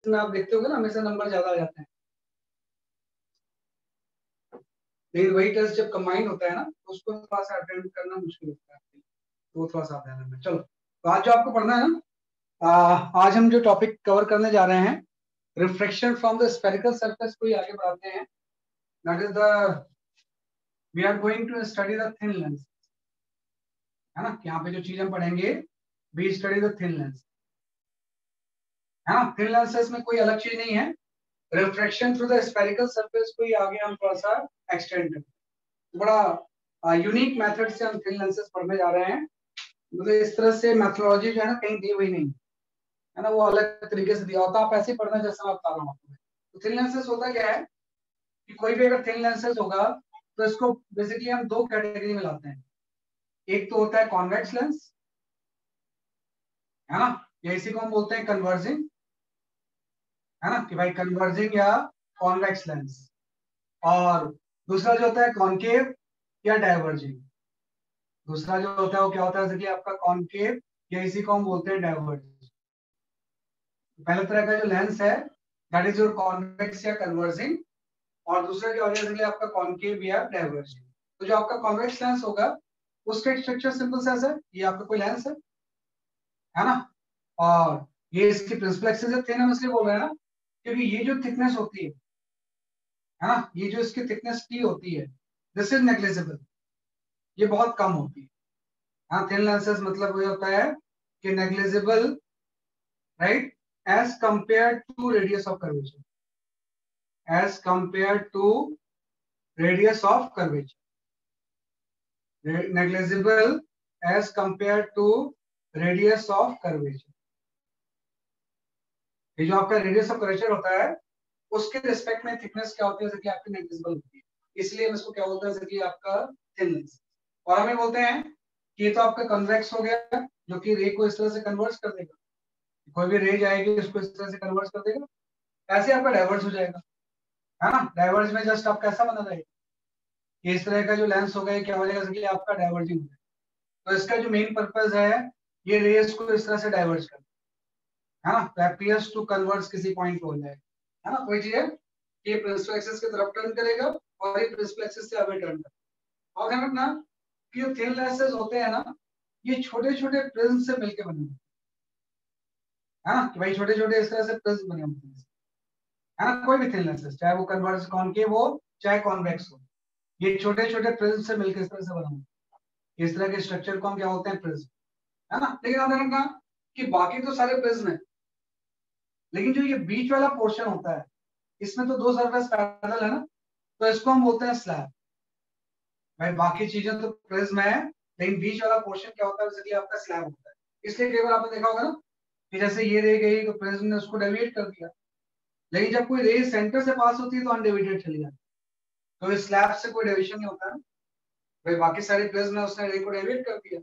में आप देखते होगे ना हमेशा नंबर ज्यादा आ जाते हैं, लेकिन वही टेस्ट जब कंबाइन होता है ना तो उसको थोड़ा सा अटेम्प्ट करना मुश्किल होता है, तो वो थोड़ा सा ध्यान रखना। चलो, तो आज जो आपको पढ़ना है ना, आज हम जो टॉपिक कवर करने जा रहे हैं, reflection from the spherical surface को ही आगे बढ़ाते हैं। That is the we are going to study the thin lens, है ना। यहाँ पे जो चीज हम पढ़ेंगे, we study the thin lens, है ना। थिन लेंसेज में कोई अलग चीज नहीं है, refraction through the spherical surface को ही आगे हम थोड़ा सा एक्सटेंड करते हैं। बड़ा यूनिक मेथड से हम थिन लेंसेज पढ़ने जा रहे हैं, मतलब इस तरह से मैथोलॉजी जो है ना कहीं दी हुई नहीं है ना, वो अलग तरीके से दिया होता है, आप ऐसे ही पढ़ना जैसा मैं बता रहा हूँ आपको। तो थिन लेंसेज होता क्या है कि कोई भी अगर थिन लेंसेज होगा तो इसको बेसिकली हम दो कैटेगरी में लाते हैं। एक तो होता है कॉन्वेक्स लेंस, है ना, या इसी को हम बोलते हैं कन्वर्जिंग, है ना, कि भाई कन्वर्जिंग या कॉन्वेक्स लेंस। और दूसरा जो होता है कॉनकेव या डाइवर्जिंग। दूसरा जो होता है वो क्या होता है, जैसे कि आपका कॉनकेव या इसी को हम बोलते हैं डाइवर्जिंग। पहले तरह का जो लेंस है दैट इज योर कॉन्वेक्स या कन्वर्जिंग, और दूसरा क्या हो जाएगा आपका कॉनकेव या डाइवर्जिंग। तो जो आपका कॉन्वेक्स लेंस होगा उसका स्ट्रक्चर सिंपल सा है, ये आपका कोई लेंस है ना, और ये इसकी प्रिंसिपल एक्सिस थिन हम इसलिए बोल रहे हैं ना क्योंकि ये जो थिकनेस होती है ना, ये जो इसकी थिकनेस टी होती है, दिस इज नेग्लिजिबल, ये बहुत कम होती है। हाँ, थिन लेंसेज मतलब ये होता है कि negligible, right, as compare to radius of curvature, as compare to radius of curvature, negligible as compare to radius of curvature. ये जो आपका रेडियस ऑफ कर्वेचर होता है उसके रिस्पेक्ट में थिकनेस क्या होती है, जैसे कि आपकी नेग्लिजिबल होती है, इसलिए हम इसको क्या बोलते हैं, जैसे कि आपका थिन लेंस। और हमें बोलते हैं कि ये तो आपका कन्वेक्स हो गया जो कि रे को इस तरह से कन्वर्ट कर देगा, कोई भी रे जाएगी उसको इस तरह से कन्वर्ट कर देगा, ऐसे आपका डाइवर्ज हो जाएगा, है ना। डाइवर्ज में जस्ट आपका ऐसा बना रहेगा कि इस तरह का जो लेंस होगा क्या हो जाएगा, जैसे कि आपका डाइवर्जिंग हो जाएगा। तो इसका जो मेन पर्पज है ये रेस को इस तरह से डाइवर्ज करना, है ना, तो अपीयर्स टू कन्वर्ज किसी पॉइंट पे हो जाएगा, है ना। कोई चीज है ये प्रिंसिपल एक्सिस की तरफ टर्न करेगा और ये प्रिंसिपल एक्सिस से अवे टर्न करेगा। और ध्यान रखना कि जो थिन लेंसेज होते हैं ना ये छोटे छोटे प्रिज्म से मिलकर बने होते हैं, है ना, कि भाई छोटे छोटे इस तरह से प्रिज्म बने होते हैं, है ना। कोई भी थिन लेंसेज चाहे वो कन्वर्ज कॉनकेव हो चाहे कॉन्वेक्स हो, ये छोटे छोटे प्रिज्म से मिलकर इस तरह से बना होता है। इस तरह के स्ट्रक्चर को हम क्या बोलते हैं, प्रिज्म, है ना। लेकिन आप ध्यान रखना कि बाकी तो सारे प्रिज्म है, लेकिन जो ये बीच वाला पोर्शन होता है इसमें तो दो सरफेस पैरेलल है ना, तो इसको हम बोलते हैं स्लैब। भाई बाकी चीजें तो प्रिज्म है लेकिन बीच वाला पोर्शन क्या होता है, जैसे कि आपका स्लैब होता है। इसलिए कई बार आपने देखा होगा ना कि जैसे ये रे गई तो प्रिज्म ने उसको डेविएट कर दिया, लेकिन जब कोई रे सेंटर से पास होती है तो अनडेविएटेड चली जाती है। तो इस स्लैब से कोई डेविएशन नहीं होता है, भाई बाकी सारे प्रिज्म है उसने रे को डेविएट कर दिया,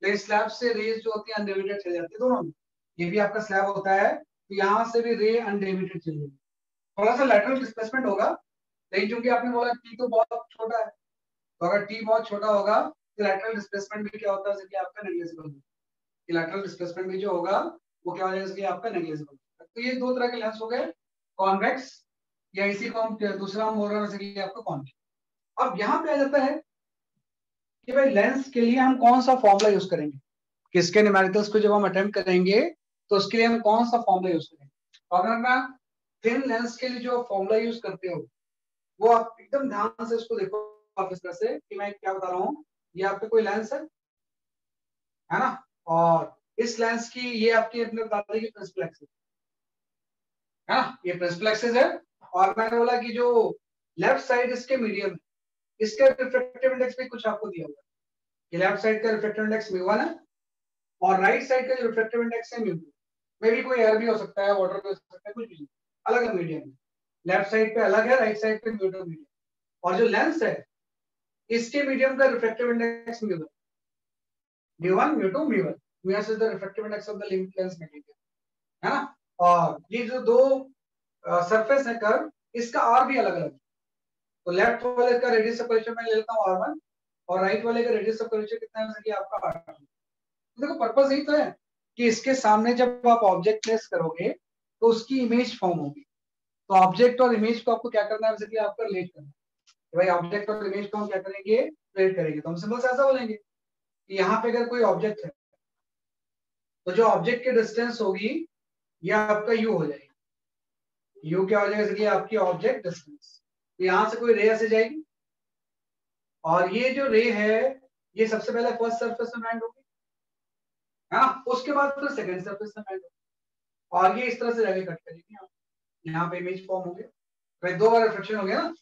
लेकिन स्लैब से रेज जो होती है अनडेविएटेड चली जाती है दोनों में। ये भी आपका स्लैब होता है तो यहाँ से भी रे अनडेविएटेड चली जाती है, थोड़ा सा लैटरल डिस्प्लेसमेंट होगा, लेकिन क्योंकि आपने बोला टी तो बहुत छोटा है, तो अगर टी बहुत छोटा होगा तो लैटरल डिस्प्लेसमेंट भी क्या होता है, जैसे कि आपका नेग्लिजिबल होगा। लैटरल डिस्प्लेसमेंट भी जो होगा वो क्या हो जाएगा, जैसे कि आपका नेग्लिजिबल। तो ये दो तरह के लेंस हो गए, कॉन्वेक्स या इसी को हम दूसरा हम बोल रहे हैं जैसे कि आपका कॉन्केव। अब यहाँ पे आ जाता है कि भाई लेंस के लिए हम कौन सा फॉर्मूला यूज करेंगे, किसके न्यूमेरिकल्स को जब हम अटेम्प्ट करेंगे तो उसके लिए हम कौन सा फॉर्मूला यूज करेंगे। तो अगर मैं थिन लेंस के लिए जो फॉर्मूला यूज करते हो वो आप एकदम ध्यान से इसको देखो, आप इस तरह से कि मैं क्या बता रहा हूँ, ये आपके कोई लेंस है ना, और इस लेंस की ये आपकी अपने बता दें कि प्रिंसिपल एक्सिस है ना, ये प्रिंसिपल एक्सिस है। और मैंने बोला कि जो लेफ्ट साइड इसके मीडियम है, इसका रिफ्रैक्टिव इंडेक्स भी कुछ आपको दिया हुआ है, ये लेफ्ट साइड का रिफ्रैक्टिव इंडेक्स म्यू 1 है और राइट साइड का जो रिफ्रैक्टिव इंडेक्स है म्यू 2। मे भी कोई एयर भी हो सकता है, वाटर भी हो सकता है, कुछ भी अलग अलग मीडियम है, लेफ्ट साइड पे अलग है, राइट साइड पे म्यू 2 मीडियम। और जो लेंस है इसके मीडियम का refractive index mu 1, mu 1 mu 2 mu 1, mu is the refractive index of the lens material, है ना। और ये जो दो सरफेस है कर्व, इसका आर भी अलग अलग है। तो लेफ्ट वाले का रेडियस ऑफ कर्वेचर मैं ले लेता हूं r1 और राइट वाले का रेडियस ऑफ कर्वेचर कितना है, जैसे कि आपका r2। देखो पर्पस यही तो है कि इसके सामने जब आप ऑब्जेक्ट प्लेस करोगे तो उसकी इमेज फॉर्म होगी। तो ऑब्जेक्ट और इमेज को आपको क्या करना है, बेसिकली आपको रिलेट करना है। तो भाई ऑब्जेक्ट और इमेज को हम क्या करेंगे, रिलेट करेंगे। तो हम सिंपल से ऐसा बोलेंगे कि यहाँ पे अगर कोई ऑब्जेक्ट है तो जो ऑब्जेक्ट की डिस्टेंस होगी ये आपका यू हो जाएगी। यू क्या हो जाएगा, बेसिकली आपकी ऑब्जेक्ट डिस्टेंस। यहाँ से कोई रे ऐसे जाएगी और ये जो रे है ये सबसे पहले फर्स्ट सरफेस में लैंड होगी, हाँ, उसके बाद फिर सेकंड सरफेस में लैंड होगी और ये इस तरह से जाके कट करेगी। यहाँ पे इमेज फॉर्म हो गया। तो दो बार रिफ्लेक्शन हो गया ना,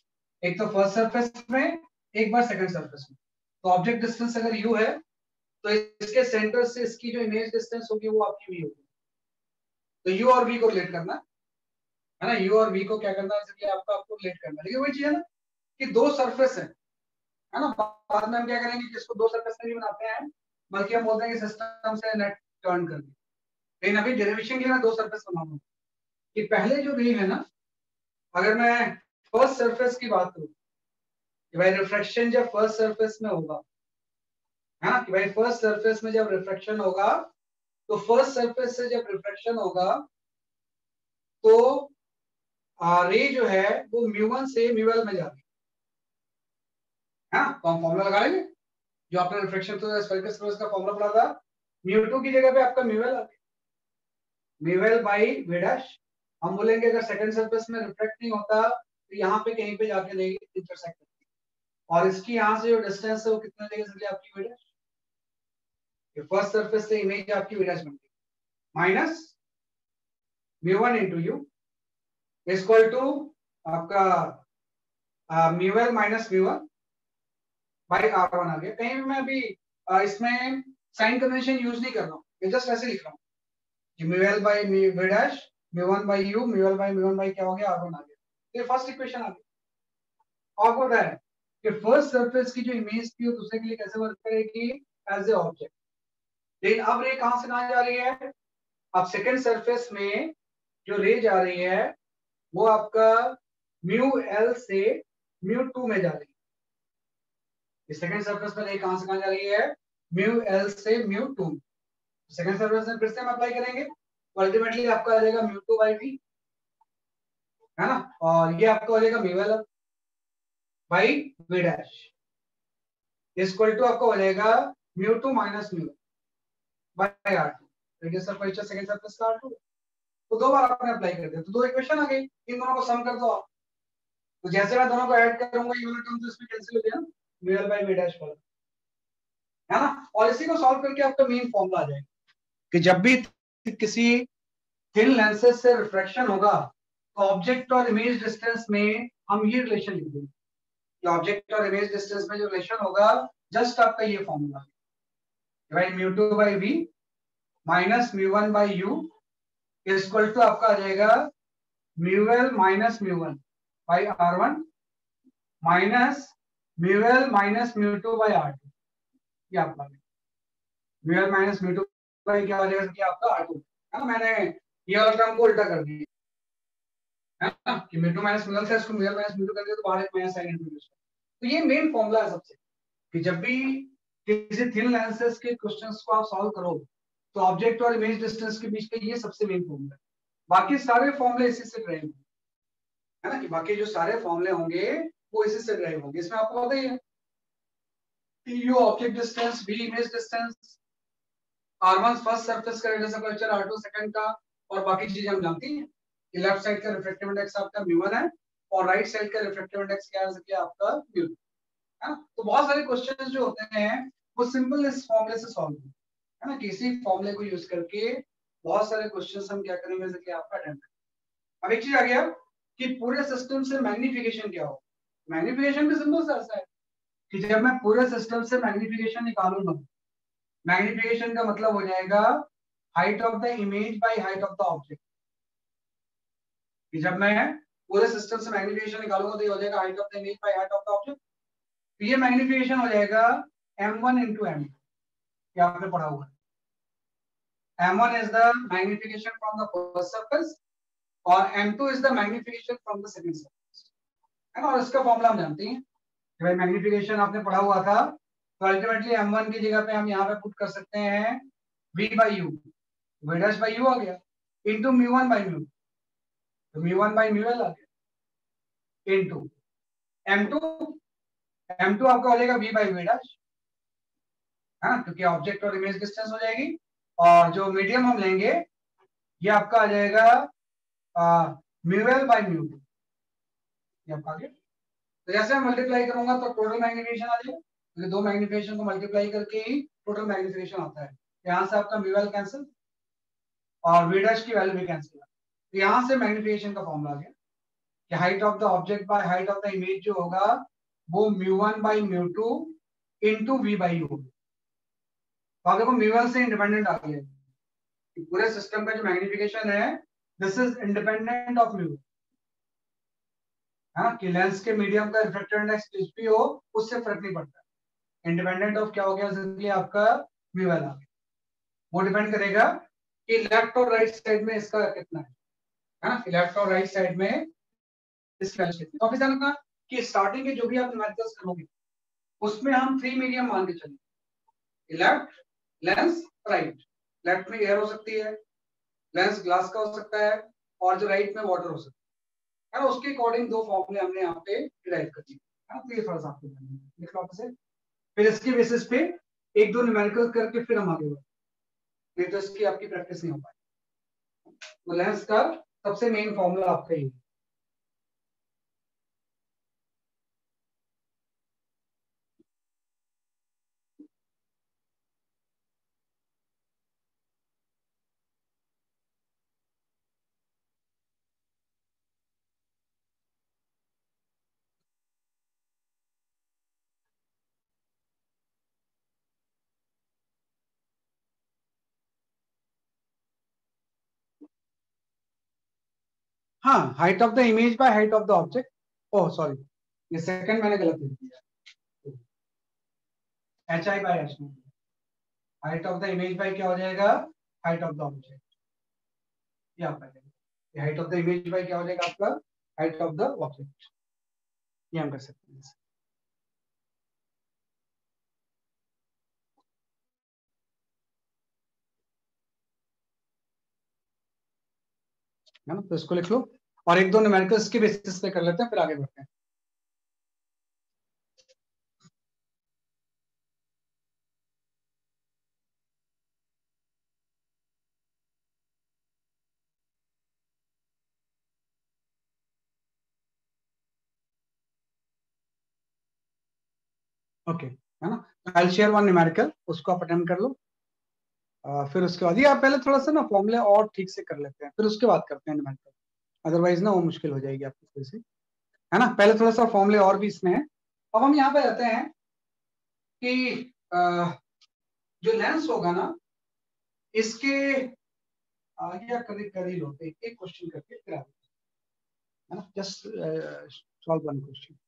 एक तो फर्स्ट सरफेस में, एक बार सेकंड सरफेस में। तो ऑब्जेक्ट डिस्टेंस अगर यू है तो इसके सेंटर से इसकी जो इमेज डिस्टेंस होगी वो आपकी वी होगी। तो यू और वी को रिलेट करना है ना, यू और वी को क्या करना है, आपको रिलेट करना है। लेकिन वही चीज है ना कि दो सरफेस है ना। बाद में हम क्या करेंगे कि इसको दो सरफेस नहीं बनाते हैं, बल्कि हम बोलते हैं कि सिस्टम से नेट टर्न कर दिया। लेकिन अभी डेरिवेशन के लिए मैं दो सरफेस बनाऊंगा कि पहले जो रे है ना, अगर मैं फर्स्ट सरफेस की बात करूं कि भाई रिफ्रैक्शन जब फर्स्ट सरफेस में होगा, है ना, कि भाई फर्स्ट सरफेस में जब रिफ्रैक्शन होगा तो फर्स्ट सरफेस से जब रिफ्रैक्शन होगा तो रे जो है वो म्यू1 से म्यू1 में जाती है ना। तो हम फॉर्मूला लगा लेंगे जो आपने रिफ्रैक्शन तो स्फेरिकल सरफेस का फॉर्मूला पढ़ा था, म्यू2 की जगह पे आपका म्यू1 आ गया, म्यू1 बाई वी डैश। हम बोलेंगे अगर सेकंड सरफेस में रिफ्लेक्ट नहीं होता तो यहाँ पे कहीं पे जाके नहीं इंटरसेक्ट करती, और इसकी यहाँ से जो डिस्टेंस है वो कितना देगा, आपकी वी डैश। फर्स्ट सरफेस से इमेज आपकी वी डैश बनती है minus mu one into U equal to आपका mu one minus mu one by r1 आ गया। कहीं भी मैं अभी इसमें साइन कन्वेंशन यूज नहीं कर रहा हूँ, मैं जस्ट ऐसे लिख रहा हूँ mu one by V dash mu one by U mu one by mu one by क्या हो गया, r1 आ गया। ये फर्स्ट इक्वेशन आ गई। आपको पता है कि फर्स्ट सरफेस की जो इमेज थी वो दूसरे के लिए कैसे वर्क करेगी, एज ए ऑब्जेक्ट। लेकिन अब रे कहां से कहां जा रही है, अब सेकंड सरफेस में जो रे जा रही है वो आपका म्यू एल से म्यू टू में जा रही है। सेकंड सरफेस में रे कहां से कहां जा रही है, म्यू एल से म्यू टू। सेकंड सरफेस में फिर से हम अप्लाई करेंगे तो अल्टीमेटली आपका आ जाएगा म्यू टू बाई वी, है ना, और ये आपका हो जाएगा mu L by V dash equal to आपका हो जाएगा mu two minus mu by R two, radius of curvature second surface का आर टू। तो दो बार आपने अप्लाई कर दिया तो दो इक्वेशन आ गई, इन दोनों को सम कर दो आप। तो जैसे मैं दोनों को ऐड करूंगा ये वाला टर्म तो इसमें कैंसिल हो गया, mu L by V dash वाला, है ना। और इसी को सॉल्व करके आपका मेन फॉर्मूला आ जाएगा कि जब भी किसी थिन लेंसेज से रिफ्रैक्शन होगा तो ऑब्जेक्ट और इमेज डिस्टेंस में हम ये रिलेशन लिख देंगे कि ऑब्जेक्ट और इमेज डिस्टेंस में जो रिलेशन होगा जस्ट आपका ये फॉर्मूला भाई mu two by V minus mu one by U equal to आपका आ जाएगा mu L minus mu one by r1 minus mu L minus mu two by r2। ये आपका म्यूएल माइनस म्यू2 बाई क्या हो जाएगा कि आपका r2, है ना। मैंने ये वाला टर्म को उल्टा कर दिया, है ना, कि म्यू2 माइनस म्यूएल से इसको म्यूएल माइनस म्यू2 कर दिया तो बाहर एक माइनस साइन इंट्रोड्यूस। तो ये मेन फॉर्मूला है सबसे, कि जब भी किसी थिन लेंसेज के क्वेश्चंस को आप सॉल्व करो तो ऑब्जेक्ट और इमेज डिस्टेंस के बीच का ये सबसे मेन फॉर्मूला है। बाकी सारे फॉर्मूले इसी से ड्राइव होंगे, है ना, कि बाकी जो सारे फॉर्मूले होंगे वो इसी से ड्राइव होंगे। इसमें आपको पता ही है कि U object distance, v image distance, r1 first surface का radius of curvature, r2 second का, और बाकी चीजें हम जानते हैं कि लेफ्ट साइड का रिफ्रैक्टिव इंडेक्स आपका म्यू1 है और राइट साइड का रिफ्रैक्टिव इंडेक्स क्या है आपका म्यू2, है ना। तो बहुत सारे क्वेश्चंस जो होते हैं वो सिंपल इस फॉर्मूले से सॉल्व होते हैं, है ना, किसी फॉर्मूले को यूज करके बहुत सारे क्वेश्चंस हम क्या करेंगे जैसे कि आपका अटेम्प्ट। अब एक चीज आ गया कि पूरे सिस्टम से मैग्नीफिकेशन क्या हो। मैग्नीफिकेशन भी सिंपल सा ऐसा है कि जब मैं पूरे सिस्टम से मैग्नीफिकेशन निकालूंगा, मैग्नीफिकेशन का मतलब हो जाएगा height of the image by height of the object. कि जब मैं पूरे सिस्टम से मैग्नीफिकेशन निकालूंगा तो ये हो जाएगा height of the image by height of the object. तो ये मैग्नीफिकेशन हो जाएगा m1 into m2, ये आपने पढ़ा हुआ है। m1 is the magnification from the first surface और m2 is the magnification from the second surface, है ना। और इसका फॉर्मूला हम जानते हैं कि भाई मैग्नीफिकेशन आपने पढ़ा हुआ था, तो अल्टीमेटली m1 की जगह पे हम यहाँ पे पुट कर सकते हैं v by u, v dash by u आ गया, into म्यू1 by म्यू। तो μ1/μl आ गया इनटू m2। m2 आपका हो जाएगा v/v डैश, है ना, क्योंकि ऑब्जेक्ट और इमेज डिस्टेंस हो जाएगी। और जो मीडियम हम लेंगे ये आपका आ जाएगा μl/μ2, ये आपका आ गया। तो जैसे मैं मल्टीप्लाई करूंगा तो टोटल मैग्निफिकेशन आ जाएगा, क्योंकि दो मैग्निफिकेशन को मल्टीप्लाई करके ही टोटल मैग्निफिकेशन आता है। यहाँ से आपका म्यूएल कैंसिल और वी डैश की वैल्यू भी कैंसिल। तो यहाँ से मैग्निफिकेशन का फॉर्मूला आ गया कि height of the object by height of the image जो होगा वो μ1/μ2 इंटू v/u। तो देखो म्यूएल से इंडिपेंडेंट आ गया, पूरे सिस्टम का जो मैग्निफिकेशन है this is independent of mu, है ना, कि लेंस के मीडियम का रिफ्रैक्टिव इंडेक्स कुछ भी हो उससे फर्क नहीं पड़ता, इंडिपेंडेंट ऑफ क्या हो गया सिंपली आपका म्यूएल आ गया। वो डिपेंड करेगा कि लेफ्ट और राइट साइड में इसका कितना है ना, लेफ्ट और राइट साइड में इसकी वैल्यू कितनी। तो ऑब्वियस है कि स्टार्टिंग के जो भी आप न्यूमेरिकल्स करोगे उसमें हम थ्री मीडियम मान के चलेंगे, लेफ्ट, लेंस, राइट। लेफ्ट में एयर हो सकती है, लेंस ग्लास का हो सकता है, और जो राइट में वाटर हो सकता है, उसके अकॉर्डिंग दो फॉर्मूले हमने यहाँ पे डिराइव कर दिए, है ना। तो ये थोड़ा सा आपको लिख लो आपसे, फिर इसके बेसिस पे एक दो न्यूमेरिकल करके फिर हम आगे बढ़े, नहीं तो इसकी आपकी प्रैक्टिस नहीं हो पाएगी। तो लेंस का सबसे मेन फॉर्मूला आपका ये, हाँ, height of the image by height of the object. Oh sorry, ये सेकंड मैंने गलत लिख दिया, HI/H में height of the image by क्या हो जाएगा, हाइट ऑफ द ऑब्जेक्ट। ये आपका ये height of the image by क्या हो जाएगा आपका, हाइट ऑफ द ऑब्जेक्ट। ये हम कर सकते हैं, है ना। तो इसको लिख लो और एक दो न्यूमेरिकल्स के बेसिस पे कर लेते हैं, फिर आगे बढ़ते हैं। ओके, है ना। I will share one numerical, उसको आप अटेम्प्ट कर लो। फिर उसके बाद ये आप पहले थोड़ा सा ना फॉर्मूले और ठीक से कर लेते हैं, फिर उसके बाद करते हैं न्यूमेरिकल, अदरवाइज ना वो मुश्किल हो जाएगी आपकी थोड़ी सी, है ना। पहले थोड़ा सा फॉर्मूले और भी इसमें है। अब हम यहाँ पे रहते हैं कि जो लेंस होगा ना इसके आगे करीब कर ही लो, एक एक क्वेश्चन करके फिर आगे, है ना। Just solve one question.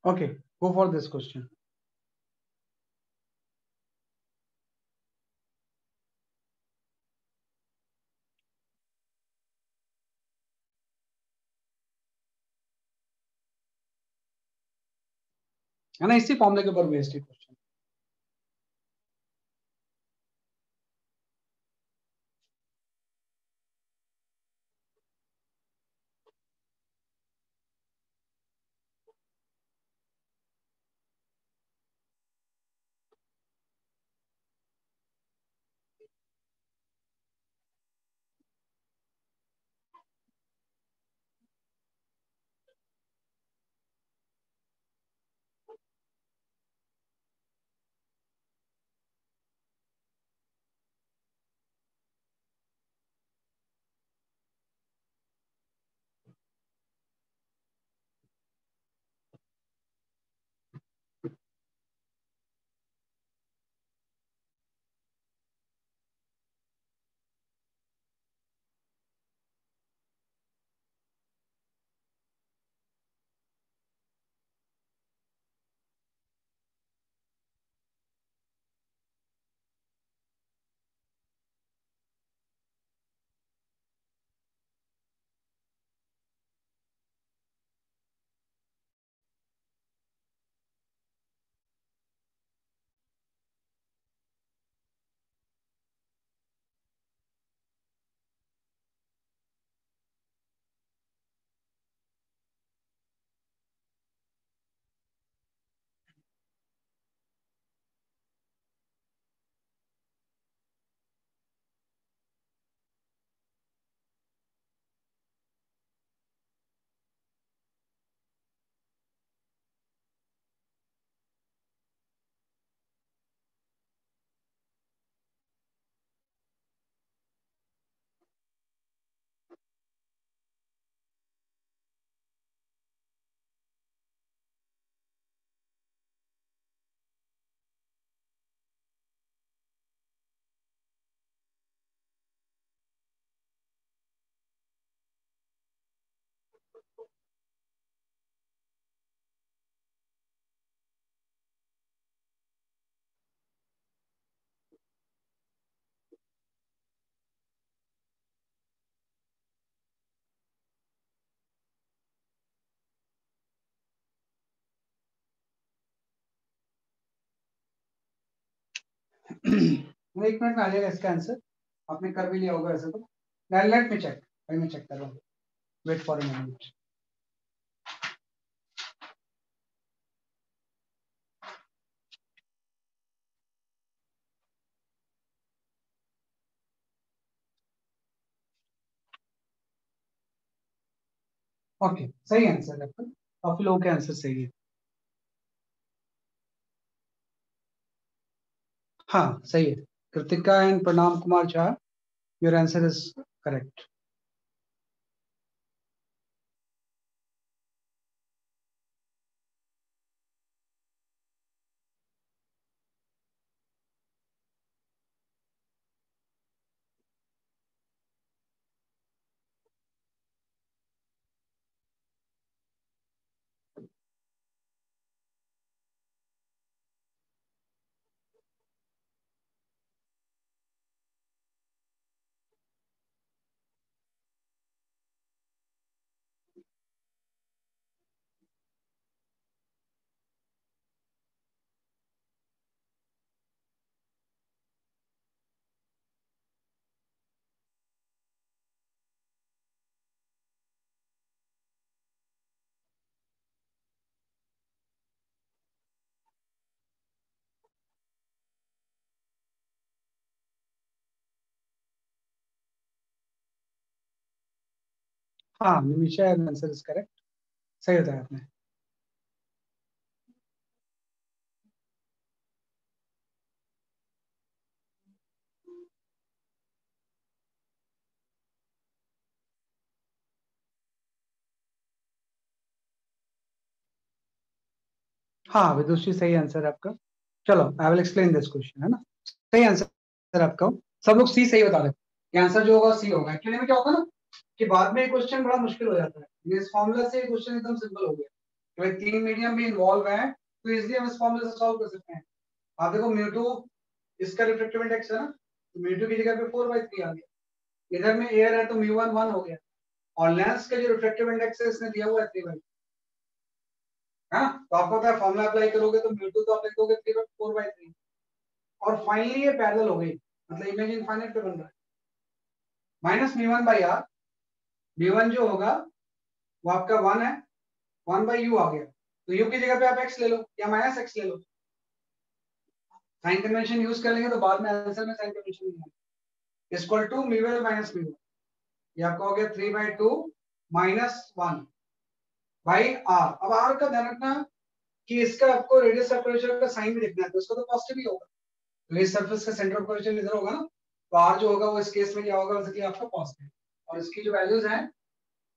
Okay, go for this question. है ना, इसी फॉर्मूले के ऊपर बेस्ड है क्वेश्चन। एक मिनट में आ जाएगा इसका आंसर, आपने कर भी लिया होगा ऐसे तो। लेट मी चेक, मैं चेक कर रहा हूँ, wait for a moment. Okay, सही आंसर है आपका, काफी लोगों के आंसर सही है। हाँ सही है, कृतिका एंड प्रणाम Kumar Jha, your answer is correct. हाँ निमिषा, आंसर इज करेक्ट, सही बताया आपने। हाँ विदुषी, सही आंसर है आपका। चलो I will explain this question, है ना। सही आंसर आपका, सब लोग सी सही बता रहे हैं। आंसर जो होगा सी होगा। एक्चुअली में क्या होता है ना कि बाद में क्वेश्चन बड़ा मुश्किल हो जाता है, इस फॉर्मूला से क्वेश्चन एकदम सिंपल हो गया। तो भाई 3 मीडियम भी इन्वॉल्व है, तो इसलिए हम इस फॉर्मूला से सॉल्व कर सकते हैं। आप देखो म्यू2 इसका रिफ्लेक्टिव इंडेक्स है ना, तो म्यू2 की जगह पे 4/3 आ गया। इधर में एयर है तो म्यू1 1 हो गया, और लेंस का जो रिफ्लेक्टिव इंडेक्स है इसने दिया हुआ है 3/3। हाँ, तो आपको पता है फॉर्मूला अप्लाई करोगे तो म्यू2 तो आप लिख दोगे 3/4/3, और फाइनली ये पैरेलल हो गई, मतलब इमेज इनफाइनाइट पे बन रहा है। माइनस म्यू1/r, म्यू1 जो होगा वो आपका 1 है, 1/u आ गया, तो u की जगह पे आप x ले लो या माइनस x ले लो। साइन कन्वेंशन यूज कर लेंगे तो बाद में आंसर में साइन कन्वेंशन नहीं आएगा। इक्वल टू म्यू1 माइनस म्यू1, ये आपका हो गया 3/2 माइनस 1 बाई r। अब r का ध्यान रखना कि इसका आपको रेडियस ऑफ कर्वेचर का साइन भी देखना है, तो इसका तो पॉजिटिव ही होगा, तो इस सरफेस का सेंटर ऑफ कर्वेचर इधर होगा ना, तो r जो होगा वो इस केस में क्या होगा, बेसिकली आपका पॉजिटिव। और इसकी जो वैल्यूज हैं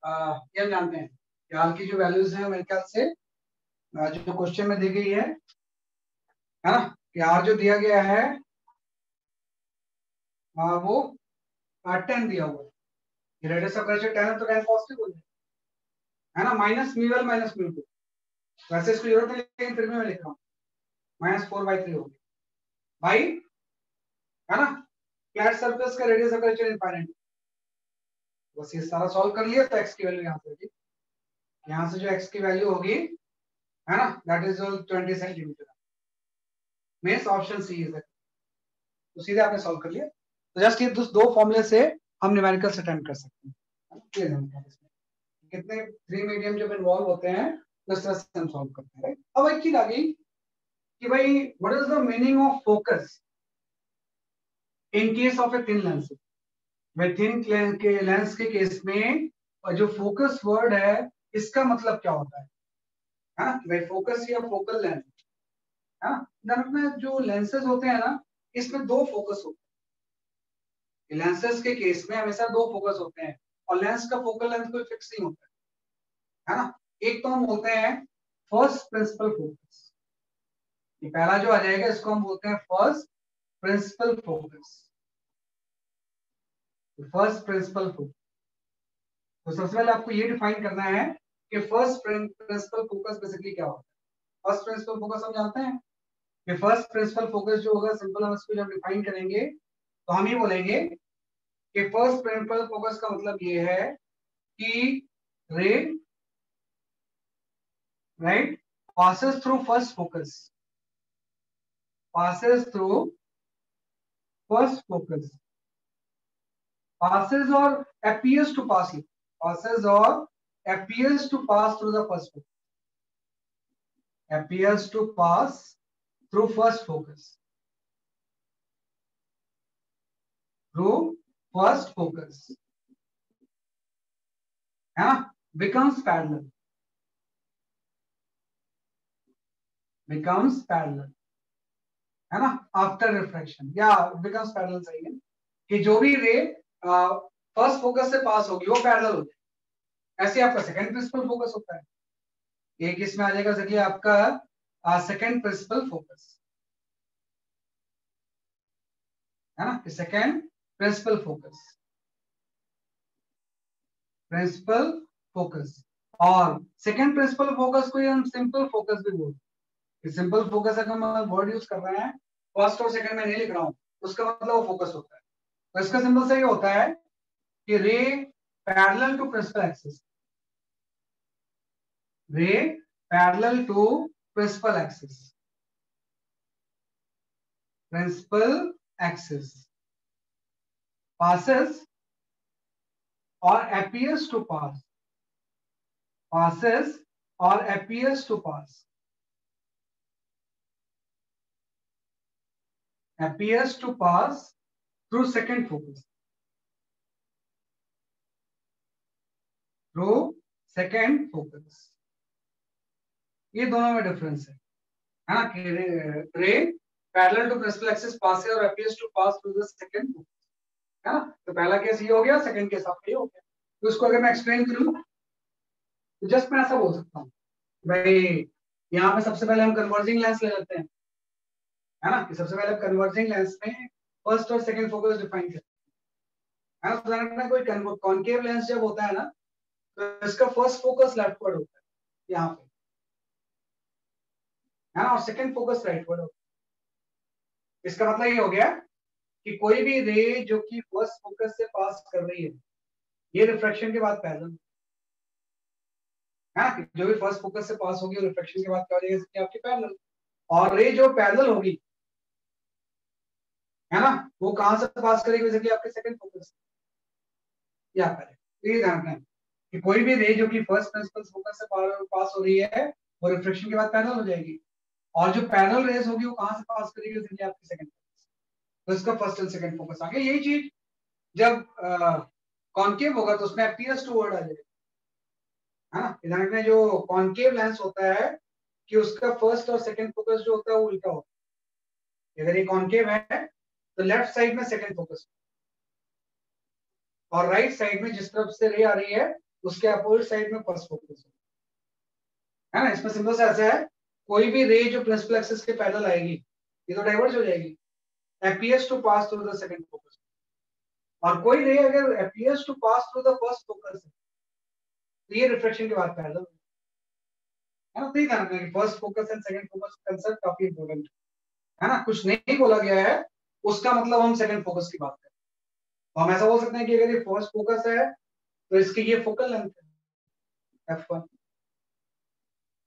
ये हम जानते हैं कि r की जो वैल्यूज हैं मेरे ख्याल से जो क्वेश्चन में दी गई है ना, कि r जो दिया गया है वो 10 दिया हुआ है, रेडियस ऑफ कर्वेचर 10 है तो 10 पॉजिटिव हो जाएगा, है ना। माइनस म्यू1 माइनस म्यू2, वैसे इसको जरूरत नहीं लेकिन फिर भी मैं लिख रहा हूँ, -4/3 हो गया भाई, है ना। फ्लैट सरफेस का रेडियस ऑफ कर्वेचर इनफाइनाइट, बस ये सारा सॉल्व कर लिया तो x की वैल्यू यहाँ से होगी, यहाँ से जो x की वैल्यू होगी, है ना, that is 20 centimetre, means option C is, तो सीधे आपने सॉल्व कर लिया। तो जस्ट ये दो फॉर्मूले से हम न्यूमेरिकल्स अटेम्प्ट कर सकते हैं। कितने 3 मीडियम जब इन्वॉल्व होते हैं तो इस तरह से हम सॉल्व करते हैं। अब एक चीज आ गई कि भाई what is the meaning of focus in case of a thin lens. भाई थिन लेंस के केस में जो फोकस वर्ड है इसका मतलब क्या होता है, हाँ भाई फोकस या फोकल लेंथ, हाँ में जो लेंसेज होते हैं ना इसमें दो फोकस होते हैं। लेंसेज के केस में हमेशा दो फोकस होते हैं, और लेंस का फोकल लेंथ कोई फिक्स नहीं होता है ना। एक तो हम बोलते हैं फर्स्ट प्रिंसिपल फोकस, ये पहला जो आ जाएगा इसको हम बोलते हैं first principle focus, first principle focus. तो सबसे पहले आपको ये डिफाइन करना है कि फर्स्ट प्रिंसिपल फोकस बेसिकली क्या होता है। फर्स्ट प्रिंसिपल फोकस हम जानते हैं कि फर्स्ट प्रिंसिपल फोकस जो होगा, सिंपल हम इसको जब डिफाइन करेंगे तो हम ये बोलेंगे कि फर्स्ट प्रिंसिपल फोकस का मतलब ये है कि रे right passes through first focus, passes through first focus passes or appears to pass it. Passes or appears to pass through the first focus. Appears to pass through first focus. Through first focus. है ना? Becomes parallel. Becomes parallel. है ना? After refraction. या becomes parallel सही है कि जो भी रे फर्स्ट फोकस से पास होगी वो पैरेलल होती है. ऐसे आपका सेकंड प्रिंसिपल फोकस होता है. एक इसमें आ जाएगा देखिए आपका सेकंड प्रिंसिपल फोकस, है ना? Second principal focus. Principal focus और सेकंड प्रिंसिपल फोकस को हम सिंपल फोकस भी बोलते हैं. सिंपल फोकस अगर हम वर्ड यूज कर रहे हैं, फर्स्ट और सेकंड में नहीं लिख रहा हूं, उसका मतलब वो फोकस होता है. तो इसका सिंबल से ये होता है कि ray parallel to principal axis. Ray parallel to principal axis. Principal axis passes or appears to pass. Passes or appears to pass. Appears to pass through second focus. Through second focus. ये दोनों में difference है ना? कि ray parallel to principal axis passes और appears to pass through the second focus. है ना? तो पहला केस ये हो गया, सेकंड केस आपका ये हो गया. तो इसको अगर मैं एक्सप्लेन करूं तो जस्ट मैं ऐसा बोल सकता हूँ भाई, यहाँ पे सबसे पहले हम कन्वर्जिंग लेंस ले लेते हैं, है ना? कि सबसे पहले कन्वर्जिंग लेंस में फर्स्ट और सेकंड फोकस डिफाइन करते हैं, है ना? कोई कॉनकेव लेंस जब होता है ना, तो इसका फर्स्ट फोकस लेफ्टवर्ड होता है यहाँ पे, है ना? और सेकंड फोकस राइटवर्ड होता है. इसका मतलब ये हो गया कि कोई भी रे जो कि फर्स्ट फोकस से पास कर रही है, ये रिफ्रैक्शन के बाद पैरेलल है. जो भी फर्स्ट फोकस से पास होगी रिफ्रैक्शन के बाद क्या हो जाएगी आपकी पैरेलल. और रे जो पैरेलल होगी, है ना, वो कहां से पास करेगी बेसिकली आपके सेकंड फोकस या पहले. तो ये ध्यान रखना कि कोई भी रे जो कि फर्स्ट प्रिंसिपल फोकस से पास हो रही है वो रिफ्रैक्शन के बाद पैरेलल हो जाएगी. और जो पैरेलल रेस होगी वो कहां से पास करेगी बेसिकली आपके सेकंड फोकस. तो इसका फर्स्ट एंड सेकंड फोकस आ गया. यही चीज जब कॉनकेव होगा तो उसमें अपीयर्स टू वर्ड आ जाएगा, है ना? ध्यान रखना जो कॉनकेव लेंस होता है कि उसका फर्स्ट और सेकंड फोकस जो होता है वो उल्टा होता है. अगर ये कॉनकेव है तो लेफ्ट साइड में सेकंड फोकस और राइट साइड में जिस तरफ से रे आ रही है उसके अपोजिट साइड में फर्स्ट फोकस है ना. इसमें सिंबल से ऐसा है, कोई भी रे जो प्रिंसिपल एक्सिस के पैरेलल आएगी ये तो डाइवर्ज हो जाएगी, appears to pass through the second focus. और कोई रे अगर appears to pass through the first focus है तो ये रिफ्रैक्शन के बाद पैरेलल है ना. तो ये ध्यान रखना कि first focus and second focus concept काफी इंपॉर्टेंट है ना. कुछ नहीं बोला गया है उसका मतलब हम सेकंड फोकस की बात करें तो हम ऐसा बोल सकते हैं कि अगर ये फर्स्ट फोकस है तो इसकी ये फोकल लेंथ है f1,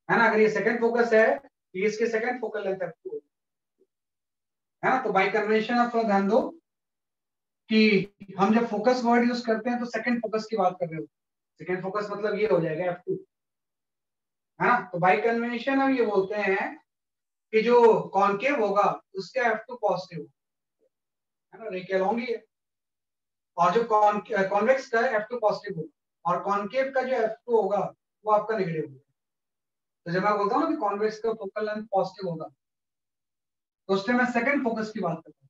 है ना. अगर ये सेकंड फोकस है तो इसके सेकंड फोकल लेंथ f2 है ना. तो बाय कन्वेंशन आप थोड़ा ध्यान दो कि हम जब फोकस वर्ड यूज करते हैं तो सेकंड फोकस की बात कर रहे हो. सेकंड फोकस मतलब ये हो जाएगा f2, है ना. तो बाय कन्वेंशन हम ये बोलते हैं कि जो कॉनकेव होगा उसका f2 पॉजिटिव है ना, रे के अलोंग ही है. और जो कॉन्वेक्स का f2 पॉजिटिव होगा और कॉनकेव का जो f2 होगा वो आपका नेगेटिव होगा. तो जब मैं बोलता हूँ ना कि कॉन्वेक्स का फोकल लेंथ पॉजिटिव होगा तो उससे मैं सेकंड फोकस की बात करता हूँ.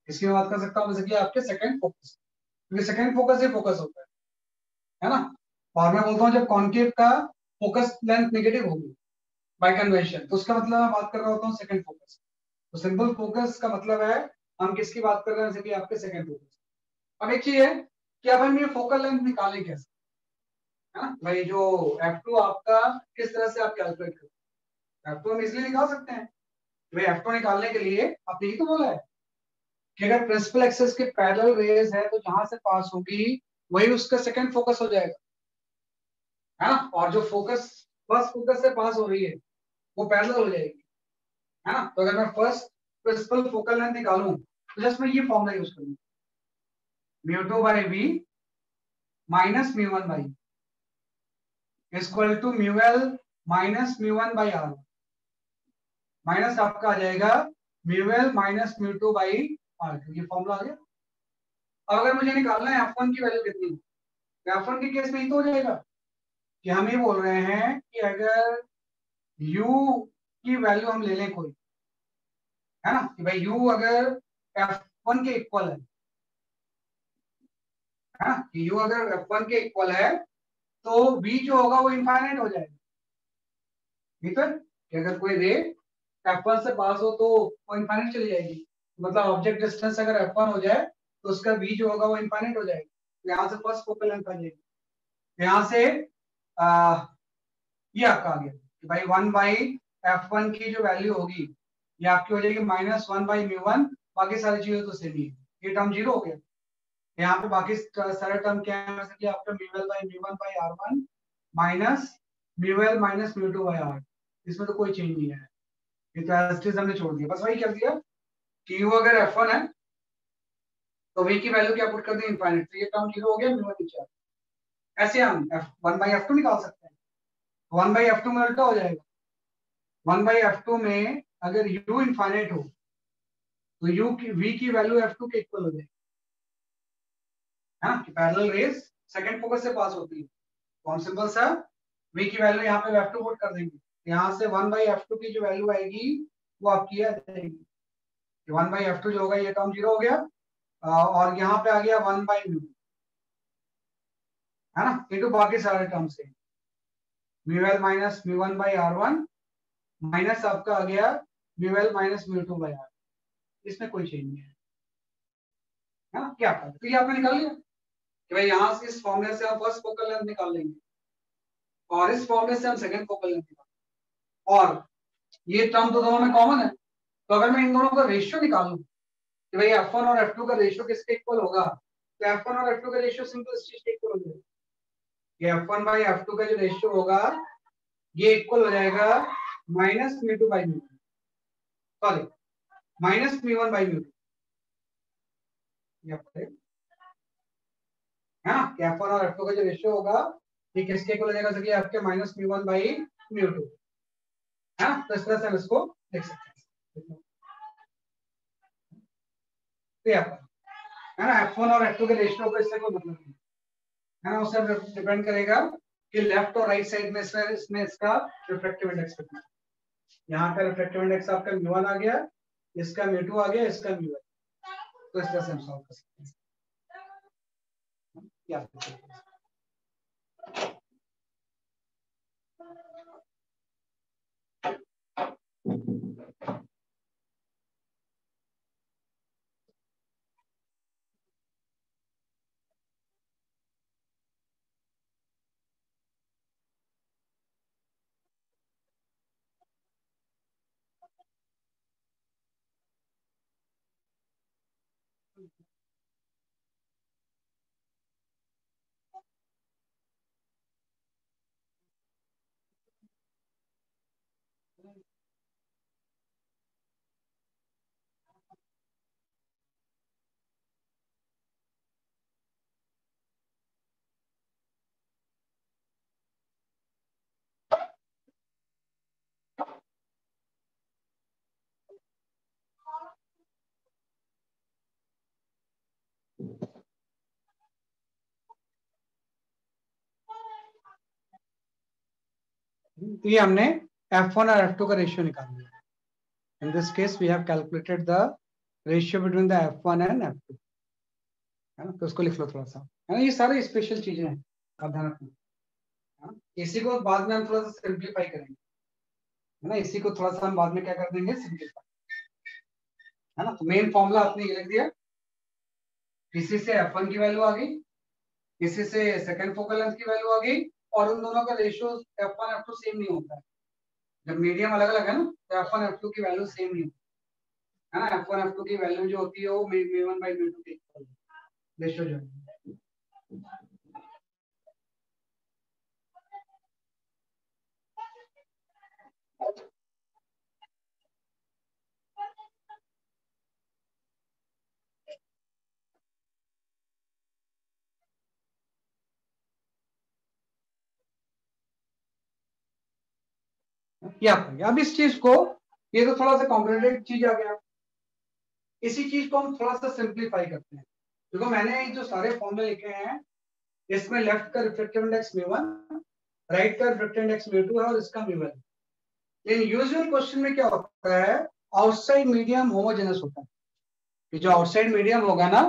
इसकी बात कर सकता हूँ बेसिकली आपके सेकंड फोकस, क्योंकि सेकंड फोकस ही फोकस होता है ना. और मैं बोलता हूँ जब कॉनकेव का फोकस लेंथ नेगेटिव होगी बाय कन्वेंशन तो उसका मतलब मैं बात कर रहा होता हूँ सेकंड फोकस. तो सिंपल फोकस का मतलब है हम किसकी बात कर रहे हैं, जैसे कि आपके सेकंड फोकस. अब एक चीज है कि अब हम ये फोकल लेंथ निकालें कैसे, है ना भाई. जो f2 आपका किस तरह से आप कैलकुलेट करें, f2 हम इजीली निकाल सकते हैं. भाई f2 निकालने के लिए आपने यही तो बोला है कि अगर प्रिंसिपल एक्सिस के पैरेलल रेज है तो जहां से पास होगी वही उसका सेकंड फोकस हो जाएगा, है ना. और जो फोकस फर्स्ट फोकस से पास हो रही है वो पैरेलल हो जाएगी, है ना. तो अगर मैं फर्स्ट प्रिंसिपल फोकल लेंथ निकालूं तो जस्ट मैं ये फॉर्मूला यूज करूंगा, mu two by V minus mu one by equal to mu L minus mu one by R, minus आपका आ जाएगा mu L minus mu two by R, ये फॉर्मूला आ गया। अब अगर मुझे निकालना है F1 की वैल्यू कितनी है, F1 के केस में ही तो हो जाएगा कि हम ये बोल रहे हैं कि अगर U की वैल्यू हम ले लें कोई, है ना, कि भाई U अगर F1 के इक्वल है ना, कि U अगर F1 के इक्वल है तो V जो होगा वो इनफाइनाइट हो जाएगा, ठीक है, कि अगर कोई रे F1 से पास हो तो वो इनफाइनाइट चली जाएगी, मतलब ऑब्जेक्ट डिस्टेंस अगर F1 हो जाए तो उसका V जो होगा वो इनफाइनाइट हो जाएगा। यहाँ से फर्स्ट फोकल लेंथ आ जाएगी, यहाँ से ये आपका आ गया कि भाई 1/F1 की जो वैल्यू होगी ये आपकी हो जाएगी -1/μ1, बाकी सारी चीजें तो सेम ही है, ये टर्म जीरो हो गया। यहाँ पे बाकी सारे टर्म क्या है, जैसे कि आपका μL/μ1/r1 minus mu L minus mu two by R, इसमें तो कोई चेंज नहीं है, ये तो एज इट इज हमने छोड़ दिया, बस वही कर दिया कि यू अगर F1 है तो v की वैल्यू क्या पुट कर दी इनफाइनाइट, तो ये टर्म जीरो हो गया, म्यू1 नीचे। ऐसे हम 1/F2 निकाल सकते हैं, 1/F2 में उल्टा हो जाएगा, 1/F2 में अगर u इनफाइनाइट हो तो u की v की वैल्यू F2 के इक्वल हो जाएगी, हाँ, कि पैरेलल रेज सेकंड फोकस से पास होती है, तो हम सिंपल सा v की वैल्यू यहाँ पे F2 पुट कर देंगे, यहाँ से 1/F2 की जो वैल्यू आएगी वो आपकी आ जाएगी, 1/F2 जो होगा ये टर्म जीरो हो गया, और यहाँ पे आ गया 1/μ, है ना, इनटू बाकी सारे टर्म से म्यूएल minus mu one by r1 minus आपका आ गया म्यूएल माइनस म्यू2 बाई आर, इसमें कोई चेंज नहीं है ना, क्या कर, तो ये आपने निकाल लिया कि भाई यहाँ से इस फॉर्मूले से हम फर्स्ट फोकल लेंथ निकाल लेंगे और इस फॉर्मूले से हम सेकंड फोकल लेंथ निकाल, और ये टर्म तो दोनों में कॉमन है, तो अगर मैं इन दोनों का रेशियो निकालूं कि भाई F1 और F2 का रेशियो किसके इक्वल होगा, तो F1 और F2 का रेशियो सिंपल इस चीज के इक्वल हो जाएगा, ये F1/F2 का जो रेशियो होगा ये इक्वल हो जाएगा minus mu two by mu, sorry minus mu one by mu two, है ना, कि F1 और F2 का जो रेशियो होगा ये किसके इक्वल हो जाएगा, जैसे कि आपके माइनस म्यू1 बाई म्यू2, है ना, तो इस तरह से हम इसको लिख सकते हैं, तो ये आपका है ना, F1 और F2 के रेशियो को इससे कोई मतलब नहीं है ना, उससे डिपेंड करेगा कि लेफ्ट और राइट साइड में इसमें इसका रिफ्रैक्टिव इंडेक्स कितना है, यहाँ का रिफ्रैक्टिव इंडेक्स आपका म्यू1 आ गया, इसका म्यू2 आ गया, इसका म्यू1, तो इस तरह से हम सॉल्व कर सकते हैं, क्या तो ये हमने F1 और F2 का रेशियो निकाल लिया, in this case we have calculated the ratio between the F1 and F2, है ना, तो उसको लिख लो थोड़ा सा, है ना, ये सारी स्पेशल चीजें हैं, आप ध्यान रखना, इसी को बाद में हम थोड़ा सा सिंप्लीफाई करेंगे, है ना, इसी को थोड़ा सा हम बाद में क्या कर देंगे, सिंप्लीफाई, है ना, तो मेन फॉर्मूला आपने ये लिख दिया, इसी से F1 की वैल्यू आ गई, इसी से सेकंड फोकल लेंथ की वैल्यू आ गई, और उन दोनों का रेशियो F1 F2 सेम नहीं होता है, जब मीडियम अलग अलग है ना तो F1 F2 की वैल्यू सेम नहीं होती है ना, F1 F2 की वैल्यू जो होती है वो म्यू1 बाई म्यू2 के इक्वल रेशियो जो है, किया था। अब इस चीज को, ये तो थोड़ा सा कॉम्प्लिकेटेड चीज आ गया, इसी चीज को हम थोड़ा सा सिंप्लीफाई करते हैं। देखो मैंने जो सारे फॉर्मूले लिखे हैं, इसमें लेफ्ट का रिफ्रैक्टिव इंडेक्स म्यू1, राइट का रिफ्रैक्टिव इंडेक्स म्यू2 है और इसका म्यू1। लेकिन यूजुअल क्वेश्चन में क्या होता है, आउटसाइड मीडियम होमोजेनस होता है। कि जो आउटसाइड मीडियम होगा ना,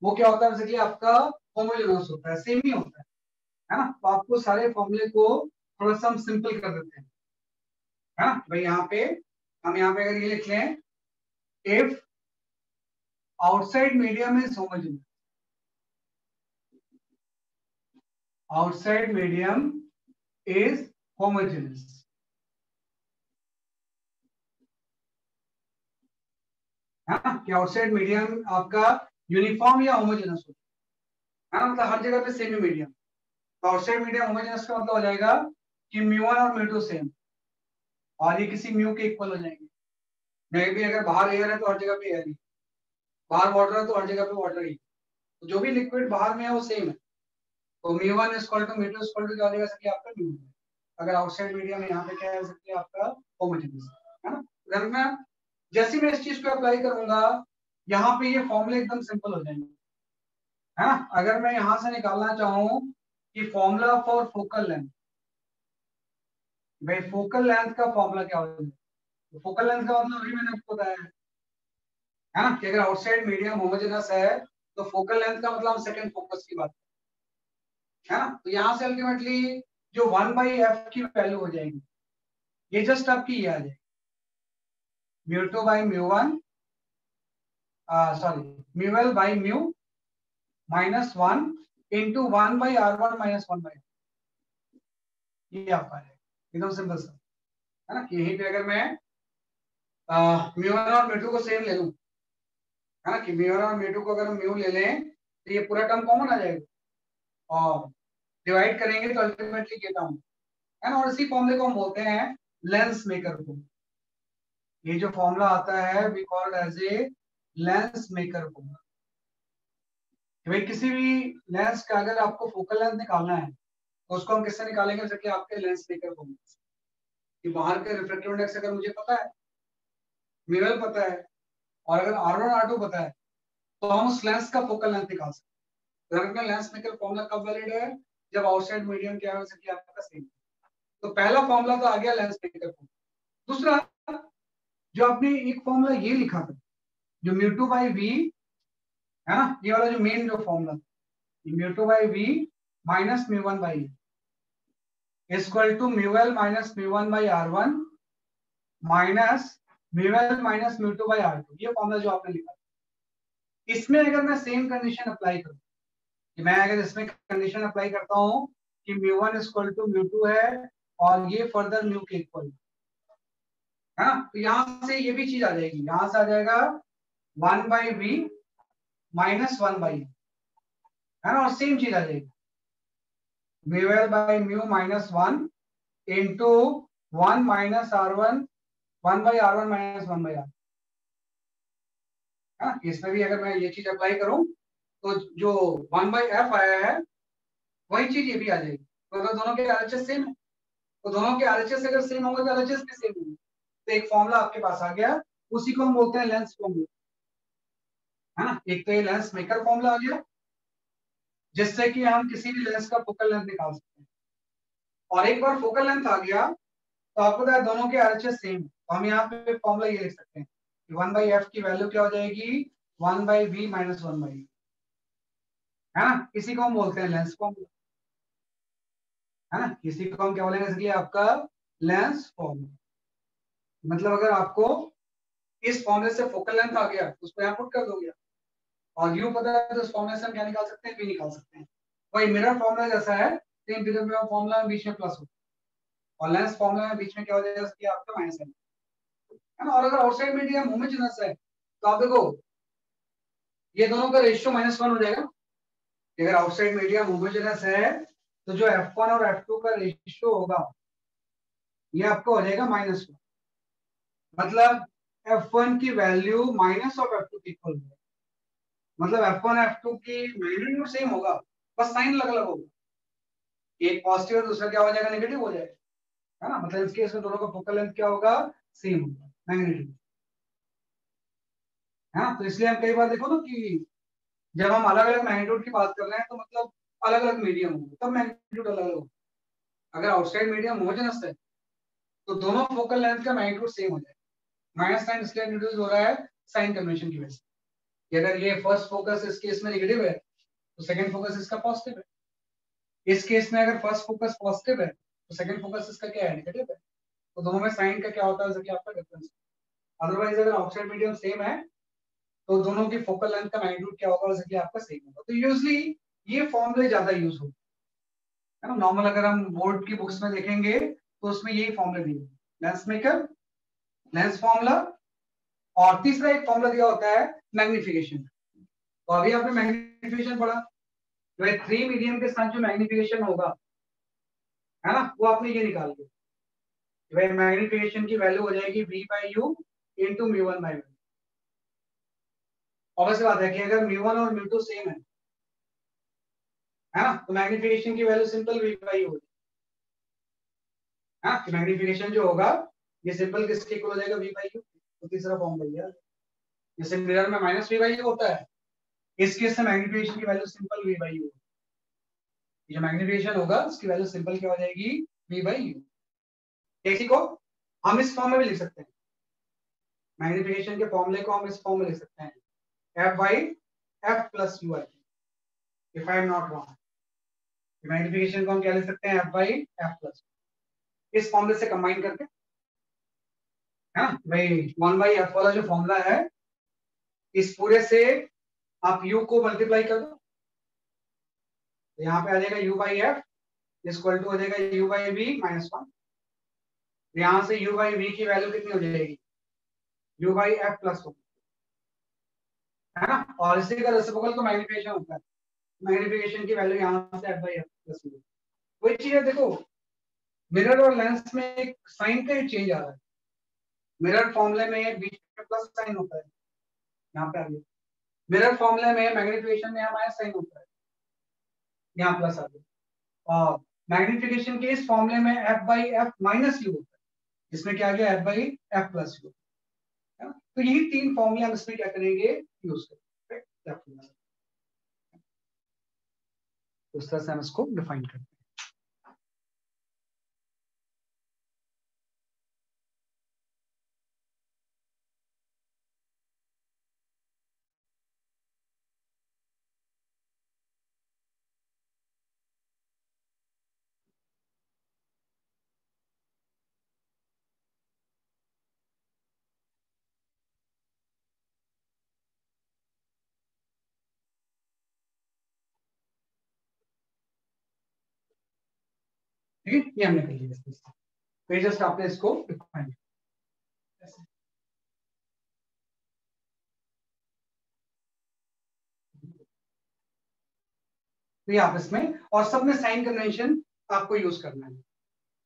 वो क्या होता है बेसिकली आपका होमोजेनस होता है, सेम ही होता है ना। तो आपको सारे फॉर्मूले को थोड़ा सा हम सिंपल कर देते हैं, है ना भाई। यहाँ पे हम यहाँ पे अगर ये लिख लें, if outside medium is homogeneous, outside medium is homogeneous, है ना। कि आउटसाइड मीडियम आपका यूनिफॉर्म या होमोजेनस होता है ना, मतलब हर जगह पे सेम ही मीडियम। तो आउटसाइड मीडियम होमोजेनस का मतलब हो जाएगा कि म्यू1 और म्यू2 सेम, और ये किसी म्यू के इक्वल हो जाएंगे। मे भी अगर बाहर एयर है तो हर जगह पे एयर ही, बाहर वाटर है तो हर जगह पे वाटर ही, तो जो भी लिक्विड बाहर में है वो सेम है। तो mu one is equal to mu two is equal to क्या हो जाएगा सर, आपका म्यू। अगर आउटसाइड मीडियम यहाँ पे क्या है सर, आपका होमोजेनस, है ना। अगर मैं जैसे मैं इस चीज को अप्लाई करूंगा, यहाँ पे ये फॉर्मूले एकदम सिंपल हो जाएंगे, है ना। अगर मैं यहाँ से निकालना चाहूँ कि फॉर्मूला फॉर फोकल लेंथ, भाई फोकल लेंथ का फॉर्मूला क्या होगा, तो फोकल लेंथ का मतलब अभी मैंने आपको बताया है ना, कि अगर आउटसाइड मीडियम होमोजेनस है तो फोकल लेंथ का मतलब हम सेकंड फोकस की बात है ना। तो यहाँ से अल्टीमेटली जो 1/f की वैल्यू हो जाएगी, ये जस्ट आपकी ये आ जाएगी mu two by mu one, sorry mu L by mu minus 1 into 1/r1 minus 1/, ये आपका है एकदम सिंपल सा, है ना। यहीं पे अगर मैं म्यू1 और म्यू2 को सेम ले लूं, है ना, कि म्यू1 और म्यू2 को अगर हम म्यू ले लें तो ये पूरा टर्म कॉमन आ जाएगा, और डिवाइड करेंगे तो अल्टीमेटली ये टर्म, है ना। और इसी फॉर्मूले को हम बोलते हैं लेंस मेकर को। ये जो फॉर्मूला आता है we called as a lens maker formula. भाई किसी भी लेंस का अगर आपको फोकल लेंथ निकालना है तो उसको हम किससे निकालेंगे, जैसे कि आपके लेंस मेकर फॉर्मूला, कि बाहर के रिफ्रैक्टिव इंडेक्स अगर मुझे पता है, म्यूएल पता है, और अगर R1 R2 पता है, तो हम उस लेंस का फोकल लेंथ निकाल सकते हैं। तो लेंस मेकर फॉर्मूला कब वैलिड है, जब आउटसाइड मीडियम क्या है कि आपका सेम। तो पहला फॉर्मूला तो आ गया लेंस मेकर फॉर्मूला। दूसरा, जो आपने एक फॉर्मूला ये लिखा था, जो म्यू2 बाई वी, है ना, ये वाला जो मेन जो formula, mu two by V minus mu one by equal to mu L minus mu one by R1 minus mu L minus mu two by R2, ये फॉर्मूला जो आपने लिखा, इसमें अगर मैं सेम कंडीशन अप्लाई करूं, कि मैं अगर इसमें कंडीशन अप्लाई करता हूं कि म्यू1 इक्वल टू म्यू2 है और ये फर्दर म्यू के इक्वल है ना, तो यहां से ये भी चीज आ जाएगी, यहां से आ जाएगा 1/v माइनस 1/, है ना, और सेम चीज आ जाएगी mu L by mu minus 1 into 1 minus R1 1/r1 minus 1/r, है ना। इसमें भी अगर मैं ये चीज अप्लाई करूं तो जो 1/f आया है वही चीज ये भी आ जाएगी। तो अगर दोनों के RHS सेम है, तो दोनों के RHS अगर सेम होंगे तो RHS भी सेम होंगे, तो एक फॉर्मूला आपके पास आ गया, उसी को हम बोलते हैं लेंस फॉर्मूला, है ना। एक तो ये लेंस मेकर फॉर्मूला आ गया, जिससे कि हम किसी भी लेंस का फोकल लेंथ निकाल सकते हैं, और एक बार फोकल लेंथ आ गया तो आपको पता है दोनों के RHS सेम है, तो हम यहाँ पे फॉर्मूला ये लिख सकते हैं कि 1/f की वैल्यू क्या हो जाएगी, 1/v माइनस 1/, है ना। इसी को हम बोलते हैं लेंस फॉर्मूला, है ना। इसी को हम क्या बोलेंगे, इसलिए आपका लेंस फॉर्मूला। मतलब अगर आपको इस फॉर्मूले से फोकल लेंथ आ गया तो उसको यहाँ पुट कर दोगे, और यू पता है तो इस फॉर्मूले से हम क्या निकाल सकते हैं, भी निकाल सकते हैं। वही मिरर फॉर्मूला जैसा है, सेम फॉर्मूला में बीच में प्लस हो, और लेंस फॉर्मूला में बीच में क्या हो जाएगा आपका माइनस है ना। और अगर आउटसाइड मीडियम होमोजेनस है तो आप देखो ये दोनों का रेशियो -1 हो जाएगा। अगर आउटसाइड मीडियम होमोजेनस है तो जो F1 और F2 का रेशियो होगा ये आपको हो जाएगा -1, मतलब F1 की वैल्यू माइनस ऑफ F2 की इक्वल होगा। मतलब F1 F2 की मैग्नीट्यूड सेम होगा, बस साइन अलग अलग होगा, एक पॉजिटिव है दूसरा क्या हो जाएगा, नेगेटिव हो जाएगा, है ना, मतलब इस केस में दोनों का फोकल लेंथ क्या होगा, सेम होगा, मैग्नीट्यूड, है ना। तो इसलिए हम कई बार देखो ना कि जब हम अलग अलग मैग्नीट्यूड की बात कर रहे हैं तो मतलब अलग अलग मीडियम होंगे तब मैग्नीट्यूड अलग अलग होगा। अगर आउटसाइड मीडियम होमोजेनस है तो दोनों फोकल लेंथ का मैग्नीट्यूड सेम हो जाएगा। माइनस साइन इसलिए इंट्रोड्यूस हो रहा है साइन कन्वेंशन की वजह से, कि अगर ये फर्स्ट फोकस इस केस में नेगेटिव है तो सेकंड फोकस इसका पॉजिटिव है। इस केस में अगर फर्स्ट फोकस पॉजिटिव है तो सेकंड फोकस इसका क्या है, नेगेटिव है। तो दोनों में साइन का क्या होता है, जैसे कि आपका डिफरेंस। अदरवाइज अगर आउटसाइड मीडियम सेम है तो दोनों की फोकल लेंथ का मैग्नीट्यूड क्या होगा, जैसे कि आपका सेम होगा। तो यूजली ये फॉर्मूले ज्यादा यूज होते हैं ना। नॉर्मल अगर हम बोर्ड की बुक्स में देखेंगे तो उसमें यही फॉर्मूले दिए, लेंस मेकर, लेंस फॉर्मूला, और तीसरा एक फॉर्मूला दिया होता है मैग्निफिकेशन। तो अभी आपने मैग्निफिकेशन पढ़ा, जो है 3 मीडियम के साथ जो मैग्निफिकेशन होगा, है ना, वो आपने ये निकाल के, भाई मैग्निफिकेशन की वैल्यू हो जाएगी v by you into mu one by one. Obvious बात है कि अगर म्यू वन और म्यू टू सेम है ना, तो मैग्निफिकेशन की value simple v by you होगी, हाँ, कि मैग्निफिकेशन जो होगा ये सिंपल किसके इक्वल हो जाएगा, v बाई यू। तो तीसरा फॉर्म भैया, जैसे मिरर में माइनस v बाई यू होता है, इस केस से मैग्निफिकेशन की value simple v by you. जो मैग्निफिकेशन होगा उसकी वैल्यू सिंपल क्या हो जाएगी, v बाई यू। इसी को हम इस फॉर्म में भी लिख सकते हैं, मैग्निफिकेशन के फॉर्मूले को हम इस फॉर्म में लिख सकते हैं, f by f plus you I, if I am not wrong. Magnification को हम क्या लिख सकते हैं, f बाई f प्लस, इस फॉर्मूले से कंबाइन करके, है ना भाई। 1 बाई f वाला जो फॉर्मूला है, इस पूरे से आप u को मल्टीप्लाई कर दो, तो यहाँ पे आ जाएगा u by f equal to हो जाएगा u बाई v माइनस 1। यहाँ से u बाई v की वैल्यू कितनी हो जाएगी, u बाई f प्लस 1, है ना। और इसी का रेसिप्रोकल तो मैग्निफिकेशन होता है, मैग्निफिकेशन की वैल्यू यहाँ से f बाई f प्लस 1। वही चीज है, देखो मिरर और लेंस में एक साइन का चेंज आ रहा है। मिरर फॉर्मूले में बीच में प्लस साइन होता है, यहाँ पे आ गया। मिरर फॉर्मूले में मैग्निफिकेशन में यहाँ माइनस साइन होता है, यहाँ प्लस आ गया। और मैग्निफिकेशन के इस फॉर्मूले में f by f minus you होता है, इसमें क्या आ गया, f by f plus U, है ना। तो यही 3 फॉर्मूले हम इसमें क्या करेंगे, यूज करेंगे। उस तरह से हम इसको डिफाइन करते हैं। ठीक है, ये हमने कर लिया। तो जस्ट आपने इसको डिफाइन किया। तो ये आप इसमें, और सब में साइन कन्वेंशन आपको यूज करना है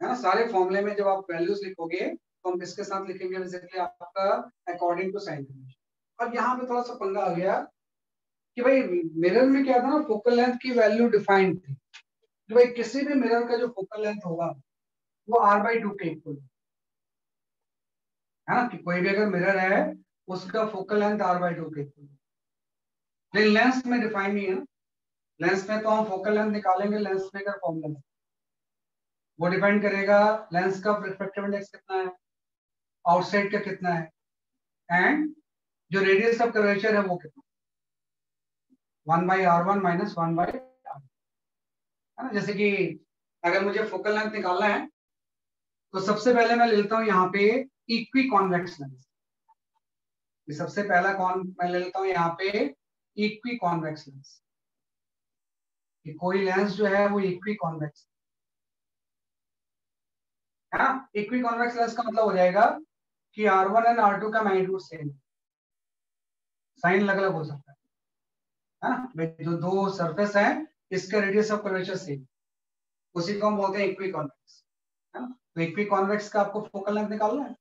ना। सारे फॉर्मूले में जब आप वैल्यूज लिखोगे तो हम किसके साथ लिखेंगे, बेसिकली आपका अकॉर्डिंग टू साइन कन्वेंशन। अब यहाँ पे थोड़ा सा पंगा आ गया कि भाई मिरर में क्या था ना, फोकल लेंथ की वैल्यू डिफाइंड थी, कि भाई किसी भी मिरर का जो फोकल लेंथ होगा वो r बाई 2 के इक्वल है ना, कि कोई भी अगर मिरर है उसका फोकल लेंथ r बाई 2 के इक्वल। लेकिन लेंस में डिफाइन नहीं है ना, लेंस में तो हम फोकल लेंथ निकालेंगे लेंस मेकर फॉर्मूला में, वो डिपेंड करेगा लेंस का रिफ्रैक्टिव इंडेक्स कितना है, आउटसाइड का कितना है, एंड जो रेडियस ऑफ कर्वेचर है वो कितना, 1 by r1 minus 1 by r, है ना। जैसे कि अगर मुझे फोकल लेंथ निकालना है तो सबसे पहले मैं ले लेता हूँ यहाँ पे इक्वी कॉन्वेक्स लेंस। सबसे पहला कौन मैं ले लेता हूँ यहाँ पे इक्वी कॉन्वेक्स लेंस, कि कोई लेंस जो है वो इक्वी कॉन्वेक्स है ना। इक्वी कॉन्वेक्स लेंस का मतलब हो जाएगा कि R1 एंड R2 का मैग्नीट्यूड सेम, साइन अलग अलग हो सकता है ना। जो दो सरफेस है इसका रेडियस ऑफ कर्वेचर सेम, उसी को हम बोलते हैं इक्वी कॉन्वेक्स, है ना। तो इक्वी कॉन्वेक्स का आपको फोकल लेंथ निकालना है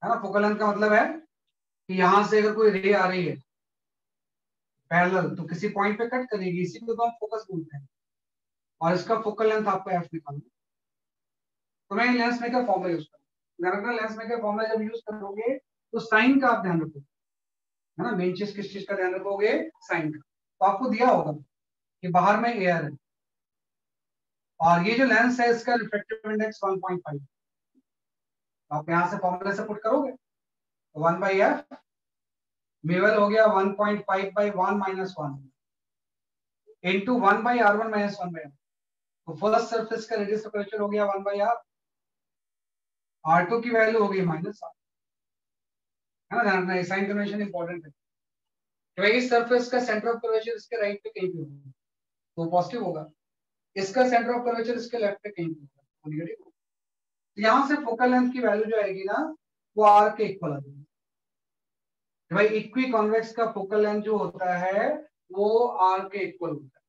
ना। फोकल लेंथ का मतलब है कि यहां से अगर कोई रे आ रही है पैरेलल तो किसी पॉइंट पे कट करेगी, इसी को तो हम फोकस बोलते हैं, और इसका फोकल लेंथ आपको एफ निकालना तो मैं लेंस मेकर फॉर्मूला यूज करूंगा। लेंस मेकर फॉर्मूला जब यूज करोगे तो साइन का आप ध्यान रखोगे, है ना। मेन चीज किस चीज का ध्यान रखोगे? साइन का। तो आपको दिया होगा कि बाहर में एयर है और ये जो लेंस है इसका रिफ्रैक्टिव इंडेक्स 1.5। आप यहां से फॉर्मूला से पुट करोगे, 1/f म्यूएल हो गया 1.5/1 minus 1 into 1/r1 minus 1/r। तो फर्स्ट सरफेस का रेडियस कर्वेचर हो गया 1/r, r2 की वैल्यू हो गई -r, है ना। ध्यान रखना, साइन कन्वेंशन इंपॉर्टेंट है कि भाई इस सरफेस का सेंटर ऑफ कर्वेचर इसके राइट पे कहीं पे होगा तो पॉजिटिव होगा, इसका सेंटर ऑफ कर्वेचर इसके लेफ्ट पे कहीं पे होगा तो नेगेटिव होगा। तो यहाँ से फोकल लेंथ की वैल्यू जो आएगी ना वो आर के इक्वल आ जाएगी। भाई इक्वी कॉन्वेक्स का फोकल लेंथ जो होता है वो आर के इक्वल होता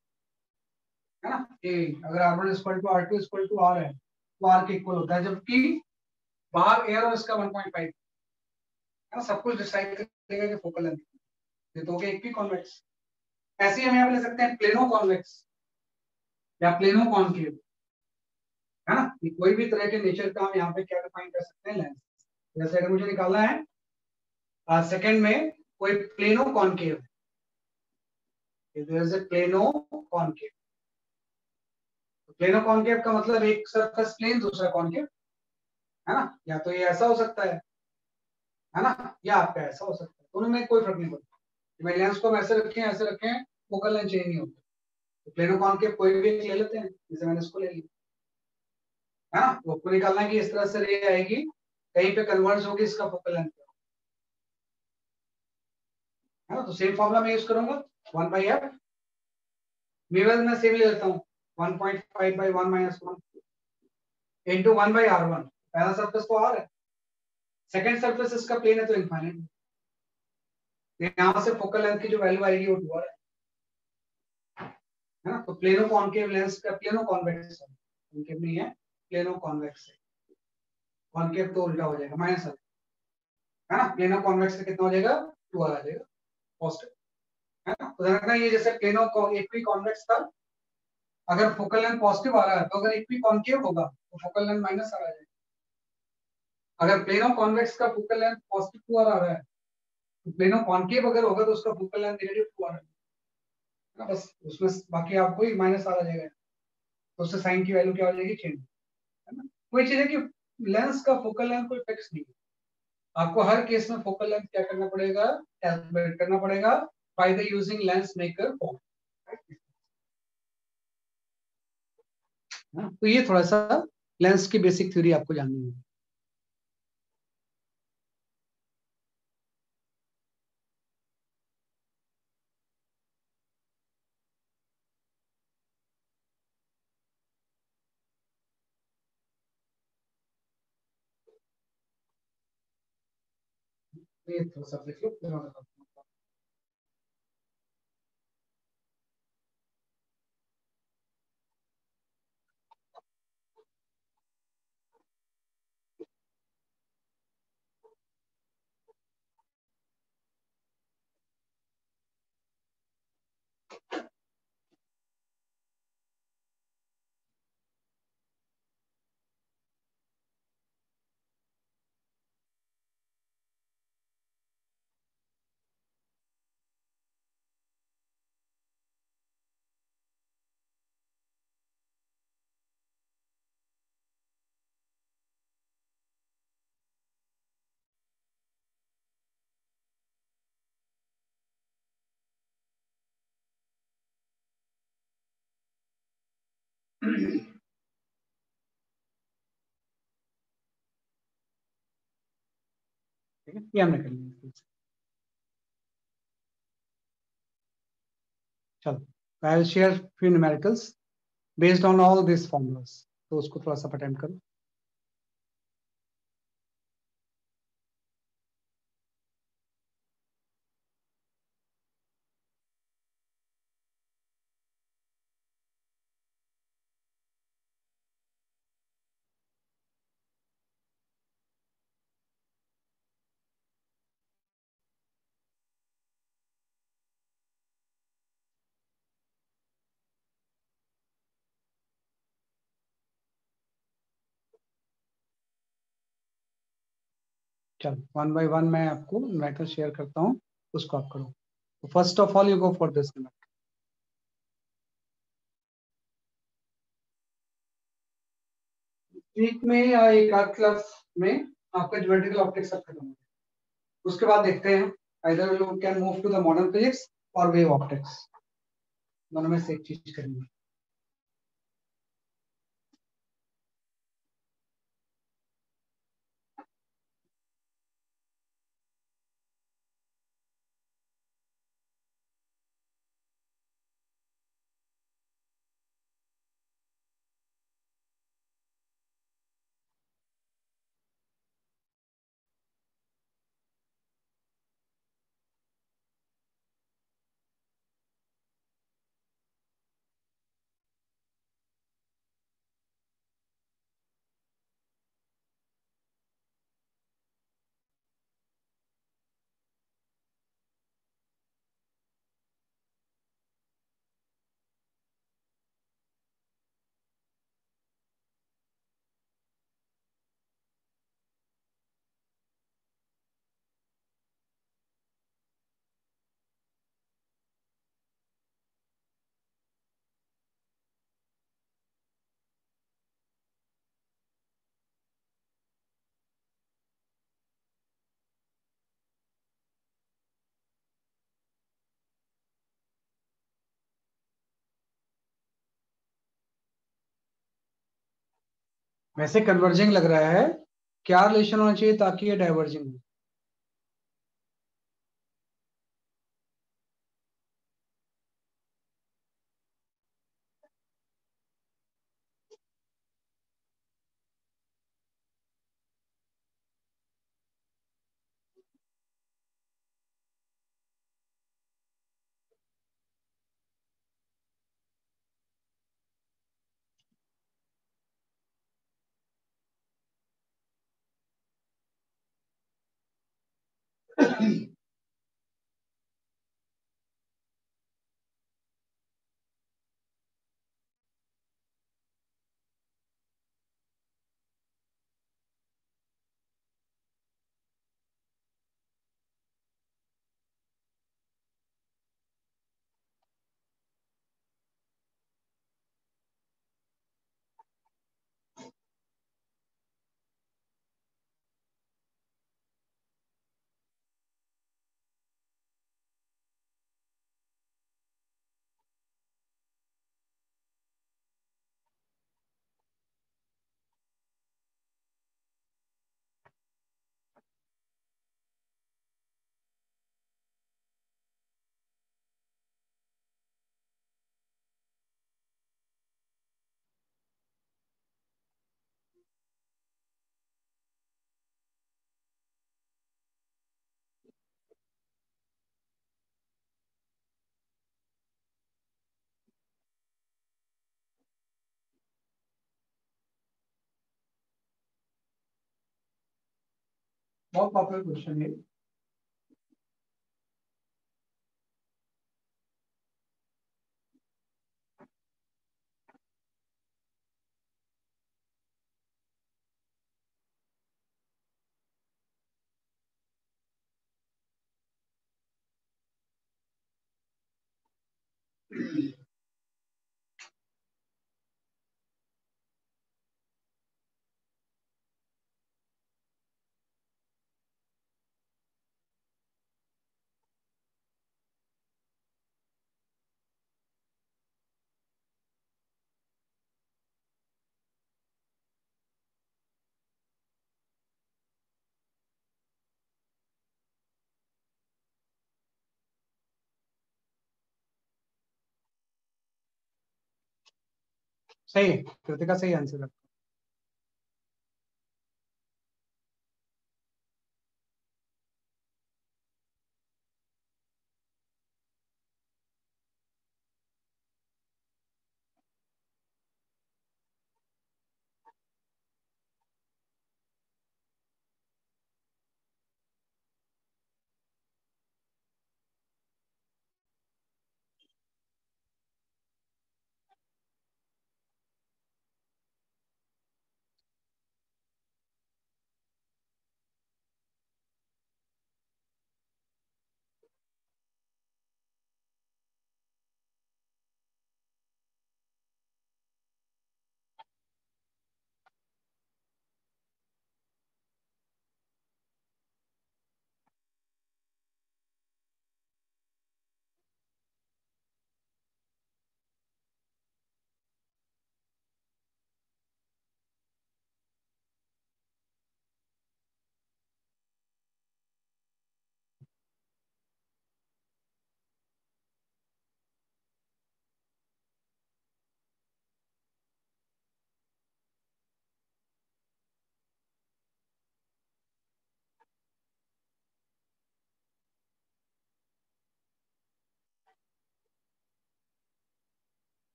है ना। कि अगर r1 equal to r2 equal to r है तो आर के इक्वल होता है, जबकि बाहर एयर और इसका 1.5 है ना। सब कुछ डिसाइड करेगा कि फोकल लेंथ ये तो हो गया इक्वी कॉन्वेक्स। ऐसे ही हम यहाँ पे ले सकते हैं प्लेनो कॉन्वेक्स या प्लेनो कॉनकेव, है ना। कि कोई भी तरह के नेचर का हम यहाँ पे क्या डिफाइन कर सकते हैं? लेंस। जैसे अगर मुझे निकालना है सेकंड में कोई plano concave, plano concave. Plano concave का मतलब एक सरफेस प्लेन दूसरा कॉनकेव, है ना। या तो ये ऐसा हो सकता है ना, या आपका ऐसा हो सकता है, दोनों में कोई फर्क नहीं पड़ता। मैं लेंस को ऐसे रखें फोकल लेंथ चेंज नहीं होता। तो प्लेनो कॉनकेव कोई भी एक ले लेते हैं, जैसे मैंने इसको ले लिया, है ना। तो आपको निकालना है कि इस तरह से रे आएगी, कहीं पे कन्वर्ज होगी इसका फोकल लेंथ, है ना। तो सेम फॉर्मूला मैं यूज करूंगा 1/f म्यूएल में सेम ले लेता हूँ 1.5/1 माइनस 1 इंटू 1/r1। पहला सरफेस तो r है, सेकंड सरफेस इसका प्लेन है तो इनफाइनाइट। यहाँ से फोकल लेंथ की जो वैल्यू आएगी वो 2r है ना। तो प्लेनो कॉनकेव लेंस का प्लेनो कॉन्वेक्स है, कॉनकेव नहीं है, प्लेनो कॉन्वेक्स है। कॉनकेव तो उल्टा हो जाएगा माइनस है ना। प्लेनो कॉन्वेक्स से कितना हो जाएगा? 2r आ जाएगा पॉजिटिव, है ना। तो ध्यान रखना ये जैसे प्लेनो इक्वी कॉन्वेक्स था, अगर फोकल लेंथ पॉजिटिव आ रहा है तो अगर इक्वी कॉनकेव होगा तो फोकल लेंथ माइनस आ जाएगा। अगर प्लेनो कॉन्वेक्स का फोकल लेंथ पॉजिटिव 2r आ रहा है तो प्लेनो कॉनकेव अगर होगा तो उसका फोकल लेंथ नेगेटिव 2r है ना। बस उसमें बाकी आपको ही माइनस आ जाएगा, तो उससे साइन की वैल्यू क्या हो जाएगी? चेंज, है ना। कोई चीज है कि लेंस का फोकल लेंथ कोई फिक्स नहीं है, आपको हर केस में फोकल लेंथ क्या करना पड़ेगा? कैलकुलेट करना पड़ेगा by the using lens maker form. तो ये थोड़ा सा लेंस की बेसिक थ्योरी आपको जाननी है। ये थोड़ा सा देख लो, फिर मैं बताता हूँ। ठीक है, ये हमने कर लिया। चलो, I will share few numericals based on all this formulas, तो उसको थोड़ा सा अटेम्प्ट करो। चलो वन बाय वन मैं आपको न्यूमेरिकल शेयर करता हूँ, उसको आप करो। तो first of all you go for this. Week में या एक आध क्लास में आपका ज्योमेट्रिकल ऑप्टिक्स सब खत्म हो जाए, उसके बाद देखते हैं either you can move to the modern physics और वेव ऑप्टिक्स, दोनों में से एक चीज करेंगे। वैसे कन्वर्जिंग लग रहा है, क्या रिलेशन होना चाहिए ताकि ये डाइवर्जिंग हो? बहुत पॉपुलर क्वेश्चन है। सही है, कृतिका सही आंसर है।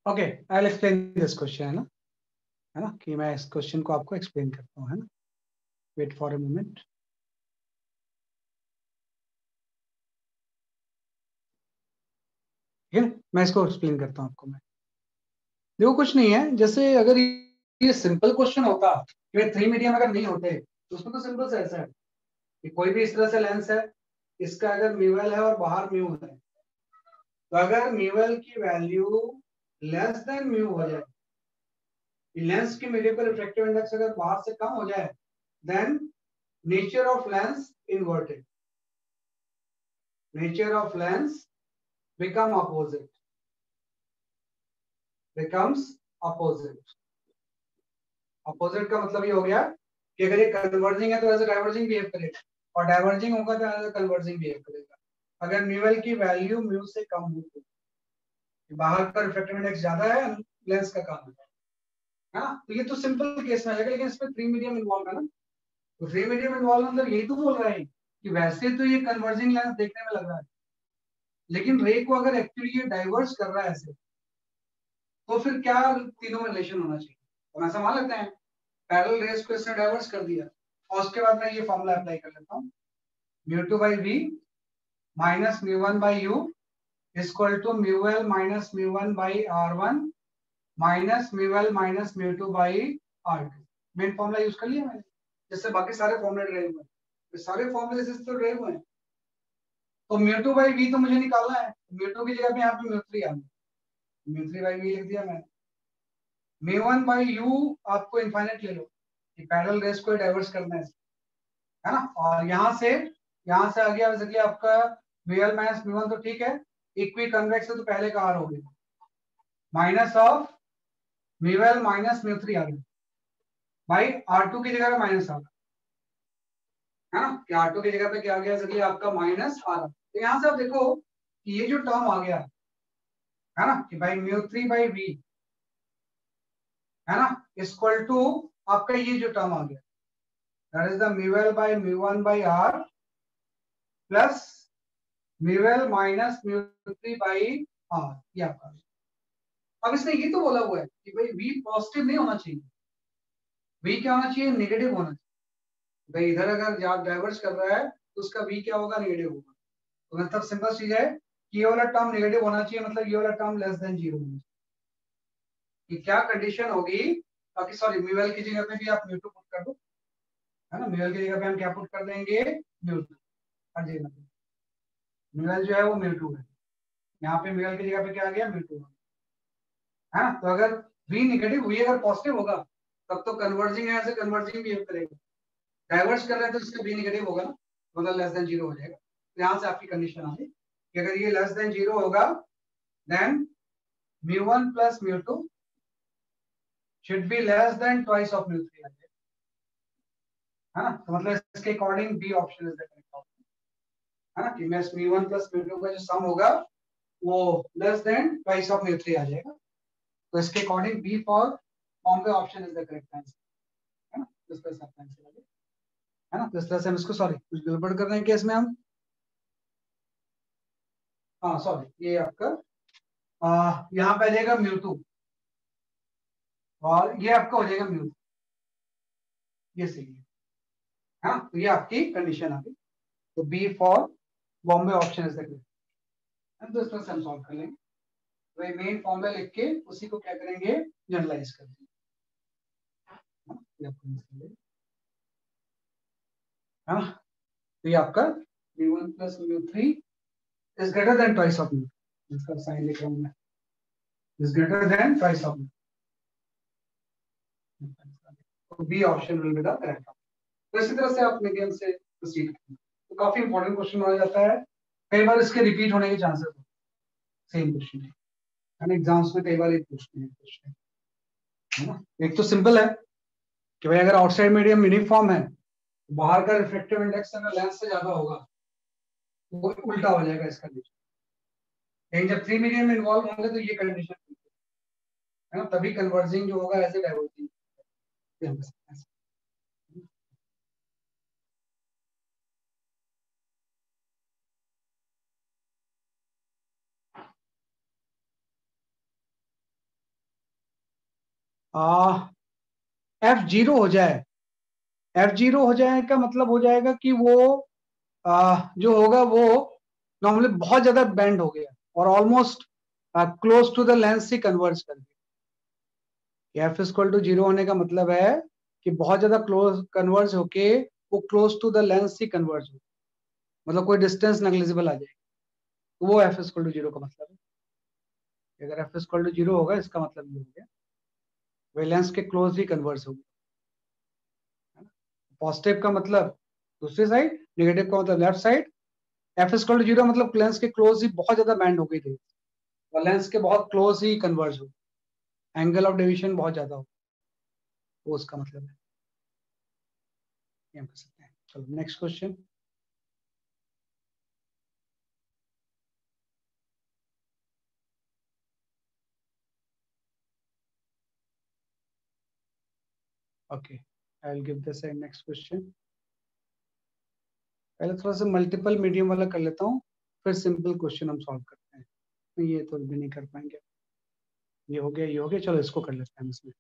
Okay, I will explain this question, है ना कि मैं इस क्वेश्चन को आपको एक्सप्लेन करता हूँ, है ना। Wait for a moment. ठीक है, मैं इसको एक्सप्लेन करता हूँ आपको। मैं देखो, कुछ नहीं है, जैसे अगर ये सिंपल क्वेश्चन होता कि थ्री मीडियम अगर नहीं होते तो उसमें तो सिंपल से ऐसा है कि कोई भी इस तरह से लेंस है, इसका अगर म्यूएल है और बाहर म्यू है, तो अगर म्यूएल की वैल्यू लेस देन म्यू हो जाए, लेंस की मेडिकल रिफ्रैक्टिव इंडेक्स अगर बाहर से कम हो जाए, then nature of lens inverted, nature of lens become opposite, becomes opposite. Opposite का मतलब ये हो गया कि अगर ये कन्वर्जिंग है तो एज डाइवर्जिंग बिहेव करेगा, और डाइवर्जिंग होगा तो एज कन्वर्जिंग बिहेव करेगा। अगर म्यूएल की वैल्यू म्यू से कम हो तो बाहर का रिफ्रैक्टिव इंडेक्स ज्यादा है, लेंस का कम है। हाँ, तो ये तो सिंपल केस में आ जाएगा, लेकिन इसमें थ्री मीडियम इन्वॉल्व है ना। तो थ्री मीडियम इन्वॉल्व मतलब यही तो बोल रहा है कि वैसे तो ये कन्वर्जिंग लेंस देखने में लग रहा है, लेकिन रे को अगर एक्चुअली ये डाइवर्स कर रहा है ऐसे, तो फिर क्या तीनों में रिलेशन होना चाहिए। तो ऐसा मान लेते हैं पैरेलल रेस को इसने डाइवर्स कर दिया, और उसके बाद मैं ये फॉर्मूला अप्लाई कर लेता हूँ, mu two by V minus mu one by U equal to mu L minus mu one by R one minus mu L minus mu two by R two. Main formula use कर लिया मैंने, जिससे बाकी सारे फॉर्मूले drive हुए, ये सारे फॉर्मूले से तो ड्राइव हुए हैं। तो म्यू टू बाई वी तो मुझे निकालना है, म्यू टू की जगह पे यहाँ पे म्यू थ्री आ गया, म्यू थ्री बाई वी लिख दिया मैंने। म्यू वन बाई यू आपको इनफाइनाइट ले लो, कि पैरेलल रेस को डाइवर्स करना है ना। और यहाँ से आ गया बेसिकली आपका V L minus mu one, तो ठीक है, इक्वी कन्वेक्स है तो पहले का आर हो गया, minus of mu L minus mu three आ गया भाई, आर टू की जगह पे माइनस आ गया, है ना, कि आर टू की जगह पे क्या आ गया बेसिकली आपका माइनस आ रहा। तो यहाँ से आप देखो कि ये जो टर्म आ गया है ना, कि भाई म्यू थ्री बाई वी, है ना, इक्वल टू आपका ये जो टर्म आ गया, that is the mu L by mu one by R plus mu L minus mu three by R, ये आपका। अब इसने ये तो बोला हुआ है कि भाई वी पॉजिटिव नहीं होना चाहिए, वी क्या होना चाहिए, नेगेटिव होना चाहिए। भाई इधर अगर डाइवर्स कर रहा है तो उसका वी क्या होगा, नेगेटिव होगा। तो मतलब सिंपल चीज है कि ये वाला टर्म नेगेटिव होना चाहिए, मतलब ये वाला टर्म लेस देन जीरो होना चाहिए। कि क्या कंडीशन होगी, बाकी सॉरी म्यूएल की जगह पे भी आप म्यू टू पुट कर दो, है ना, म्यूएल की जगह पे हम क्या पुट कर देंगे, म्यू टू। हर जगह पे म्यूएल जो है वो म्यू टू है, यहाँ पे म्यूएल की जगह पे क्या आ गया, म्यू टू, है ना। तो अगर वी नेगेटिव, वी अगर पॉजिटिव होगा तब तो कन्वर्जिंग है, ऐसे कन्वर्जिंग बिहेव करेगा। डाइवर्स कर रहे हैं तो इसका बी नेगेटिव होगा ना, मतलब लेस देन जीरो हो जाएगा। तो यहाँ से आपकी कंडीशन आ गई कि अगर ये लेस देन जीरो होगा, then mu one plus mu two should be less than twice of mu three, है ना। तो मतलब इसके according B option is the correct option, है ना, कि mu one plus mu two का जो सम होगा वो less than twice of mu three आ जाएगा। तो इसके अकॉर्डिंग बी फॉर फॉर्म पे option is the correct answer, है ना। इस तरह से आपका आंसर आ गया, है ना। तो इस तरह से हम इसको, सॉरी कुछ गड़बड़ कर रहे हैं केस में हम, हाँ सॉरी, ये आपका यहाँ पे आ जाएगा म्यू टू, और ये आपका हो जाएगा म्यू, ये सही है। हाँ, तो ये आपकी कंडीशन आ गई। तो B for Bombay option is the correct. तो इस तरह से हम सॉल्व कर लेंगे, वही मेन फॉर्मूला लिख के उसी को क्या करेंगे, जनरलाइज कर देंगे, हाँ, ये आपका आंसर है। हाँ, तो ये आपका v1 प्लस v3 is greater than twice of mu, इसका साइन लिख रहा हूं मैं, is greater than twice of mu, तो B option will be the correct. तो इसी तरह से आप मीडियम से प्रोसीड करें, तो काफी इंपॉर्टेंट क्वेश्चन हो जाता है, कई बार इसके रिपीट होने के चांसेस होते हैं, सेम क्वेश्चन है ना, एग्जाम्स में कई बार ये पूछते हैं क्वेश्चन, है ना। एक तो सिंपल है कि भाई अगर आउटसाइड मीडियम यूनिफॉर्म है, बाहर का रिफ्लेक्टिव इंडेक्स अगर लेंस से ज्यादा होगा तो वो उल्टा हो जाएगा इसका कंडीशन। लेकिन जब थ्री मीडियम में इन्वॉल्व होंगे तो ये कंडीशन है ना, तभी कन्वर्जिंग जो होगा ऐसे डाइवर्जिंग। एफ जीरो हो जाए, एफ जीरो हो जाए का मतलब हो जाएगा कि वो जो होगा वो नॉर्मली बहुत ज्यादा बेंड हो गया और almost close to the lens ही कन्वर्ज कर दिया। एफ इक्वल टू जीरो होने का मतलब है कि बहुत ज्यादा क्लोज कन्वर्ज होके वो क्लोज टू द लेंस ही कन्वर्ज हो, मतलब कोई डिस्टेंस नेग्लिजिबल आ जाएगी, तो वो एफ इक्वल टू जीरो का मतलब है। अगर एफ इक्वल टू जीरो होगा इसका मतलब ये हो गया वे लेंस के क्लोज ही कन्वर्ज होगी। पॉजिटिव का मतलब दूसरी साइड, नेगेटिव का मतलब left side. F equal to zero मतलब लेंस के क्लोज ही बहुत ज्यादा बैंड हो गई थी और लेंस के बहुत क्लोज ही कन्वर्ज हो, एंगल ऑफ डेविएशन बहुत ज्यादा हो, वो उसका मतलब है। ये हम कर सकते हैं। चलो next question. Okay, I will give this next question. पहले थोड़ा सा मल्टीपल मीडियम वाला कर लेता हूँ, फिर सिंपल क्वेश्चन हम सॉल्व करते हैं। ये तो भी नहीं कर पाएंगे। ये हो गया, ये हो गया, चलो इसको कर लेते हैं इसमें।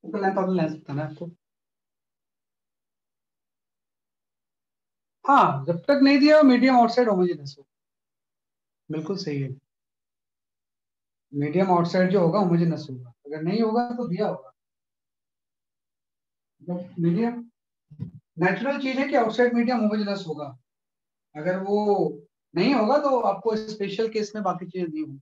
लेंथ ऑफ लेंस बताना है आपको। हाँ, जब तक नहीं दिया मीडियम आउटसाइड होमोजेनस हो, बिल्कुल सही है। मीडियम आउटसाइड जो होगा होमोजेनस होगा, अगर नहीं होगा तो दिया होगा। मीडियम नेचुरल चीज है कि आउटसाइड मीडियम होमोजेनस होगा, अगर वो नहीं होगा तो आपको स्पेशल केस में बाकी चीजें दी होंगी।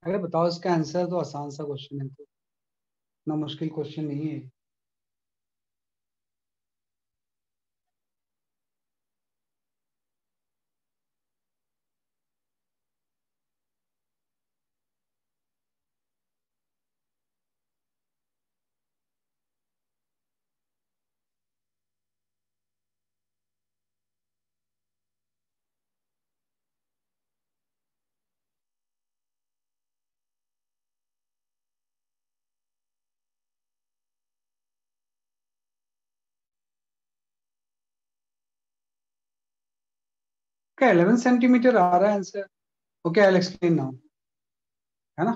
अरे बताओ, इसका आंसर तो आसान सा क्वेश्चन है, तो इतना मुश्किल क्वेश्चन नहीं है। क्या 11 सेंटीमीटर आ रहा है answer? Okay, I will explain now, है ना।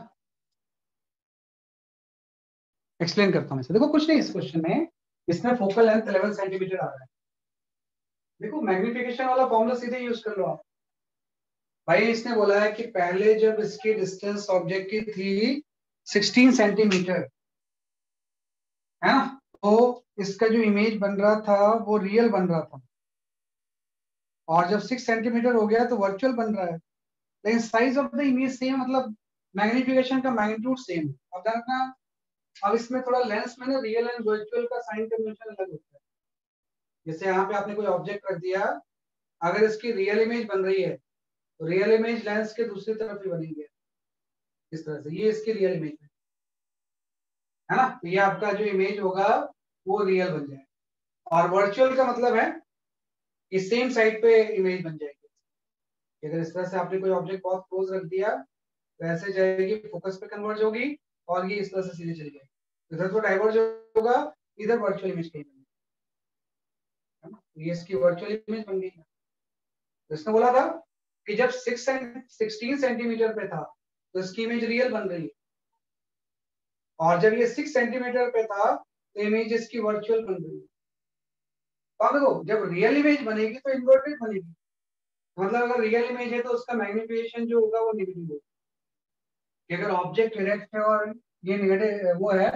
एक्सप्लेन करता हूँ इसे। देखो कुछ नहीं इस क्वेश्चन में, इसमें फोकल लेंथ 11 सेंटीमीटर आ रहा है। देखो मैग्निफिकेशन वाला फॉर्मूला सीधे यूज कर लो आप। भाई इसने बोला है कि पहले जब इसकी डिस्टेंस ऑब्जेक्ट की थी 16 सेंटीमीटर, है ना, तो इसका जो इमेज बन रहा था वो रियल बन रहा था, और जब 6 सेंटीमीटर हो गया तो वर्चुअल बन रहा है। लेकिन size of the image same, मतलब मैग्निफिकेशन का मैग्नीट्यूड सेम। अब ध्यान रखना, अब इसमें थोड़ा लेंस में ना रियल एंड वर्चुअल का साइन कन्वेंशन अलग होता है। जैसे यहाँ पे आपने कोई ऑब्जेक्ट रख दिया, अगर इसकी रियल इमेज बन रही है तो रियल इमेज लेंस के दूसरी तरफ ही बनेगी, इस तरह से। ये इसकी रियल इमेज है ना, तो ये आपका जो इमेज होगा वो रियल बन जाएगा। और वर्चुअल का मतलब है कि सेम साइड पे इमेज बन जाएगी। अगर इस तरह से आपने कोई ऑब्जेक्ट बहुत क्लोज रख दिया तो ऐसे जाएगी, फोकस पे कन्वर्ज होगी, और ये इस तरह से सीधे चली जाएगी। इधर तो डाइवर्ज होगा, इधर वर्चुअल इमेज कहीं बनेगी, है ना। तो ये इसकी वर्चुअल इमेज बन गई। तो इसने बोला था कि जब 16 सेंटीमीटर पे था तो इसकी इमेज रियल बन रही है, और जब ये 6 सेंटीमीटर पे था तो इमेज इसकी वर्चुअल बन रही है। तो अब देखो, जब रियल इमेज बनेगी तो इन्वर्टेड बनेगी। मतलब अगर रियल इमेज है तो उसका मैग्निफिकेशन जो होगा वो नेगेटिव होगा। कि अगर ऑब्जेक्ट डायरेक्ट है और ये नेगेटिव वो है,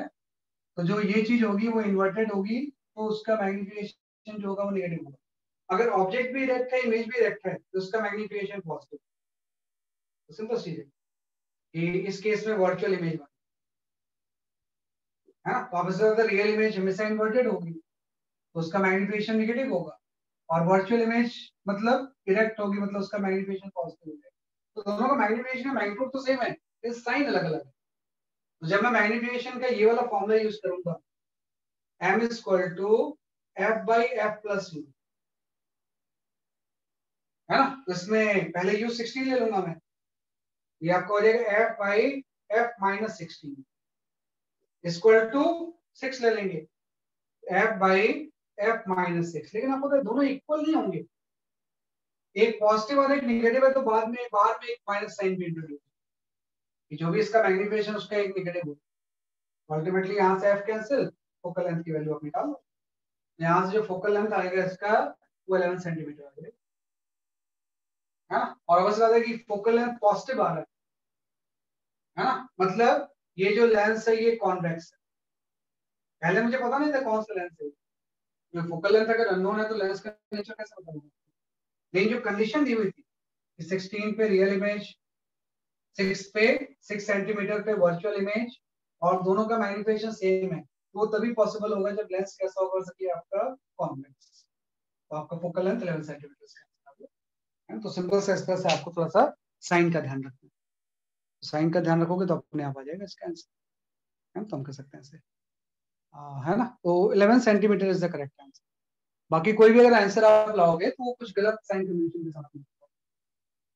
तो जो ये चीज होगी वो इन्वर्टेड होगी, तो उसका मैग्निफिकेशन जो होगा वो नेगेटिव होगा। अगर ऑब्जेक्ट भी इरेक्ट है, इमेज भी इरेक्ट है, तो उसका मैग्निफिकेशन पॉजिटिव। तो सिंपल चीज है कि इस केस में वर्चुअल इमेज बना, है ना। तो अब इससे ज्यादा रियल इमेज हमेशा इन्वर्टेड होगी, तो उसका मैग्निफिकेशन नेगेटिव होगा। और वर्चुअल इमेज मतलब इरेक्ट होगी, मतलब उसका मैग्निफिकेशन पॉजिटिव हो जाएगा। तो दोनों का मैग्निफिकेशन का मैग्नीट्यूड तो सेम है, इस साइन अलग अलग है। तो जब मैं मैग्निफिकेशन का ये वाला फॉर्मूला यूज करूंगा, m is equal to F by F plus U, है ना। तो इसमें पहले यू 16 ले लूंगा मैं, ये आपका हो जाएगा F by F minus 16 equal to 6 ले लेंगे, एफ बाई एफ माइनस 6। लेकिन आपको तो दोनों इक्वल नहीं होंगे, एक पॉजिटिव और एक निगेटिव है, तो बाद में बाहर में एक माइनस साइन भी इंट्रोड्यूस, जो भी इसका मैग्निफिकेशन उसका एक निगेटिव होगा। अल्टीमेटली यहाँ से एफ कैंसिल, फोकल लेंथ की वैल्यू आप निकाल लो। यहाँ से जो फोकल लेंथ आएगा इसका वो 11 सेंटीमीटर आ जाएगा, है ना। और बस बात है कि फोकल लेंथ पॉजिटिव आ रहा है ना, मतलब ये जो लेंस है ये कॉन्वेक्स है। पहले मुझे पता नहीं था कौन सा लेंस है, जो फोकल लेंथ अगर अननोन है तो लेंस का नेचर कैसे बताऊंगा। लेकिन जो कंडीशन दी हुई थी कि 16 पे रियल इमेज, 6 पे 6 सेंटीमीटर पे वर्चुअल इमेज, और दोनों का मैग्निफिकेशन सेम है, तो वो तभी पॉसिबल होगा जब लेंस कैसा होगा सके आपका कॉन्वेक्स। तो आपका फोकल लेंथ 11 सेंटीमीटर है। तो सिंपल से इस तरह से आपको थोड़ा सा साइन का ध्यान रखना है। तो साइन का ध्यान रखोगे तो अपने आप आ जाएगा इसका आंसर, है ना। तो हम कर सकते हैं ऐसे, है ना। तो 11 centimetre is the correct answer. बाकी कोई भी अगर आंसर आप लाओगे तो वो कुछ गलत साइन कन्वेंशन के साथ में,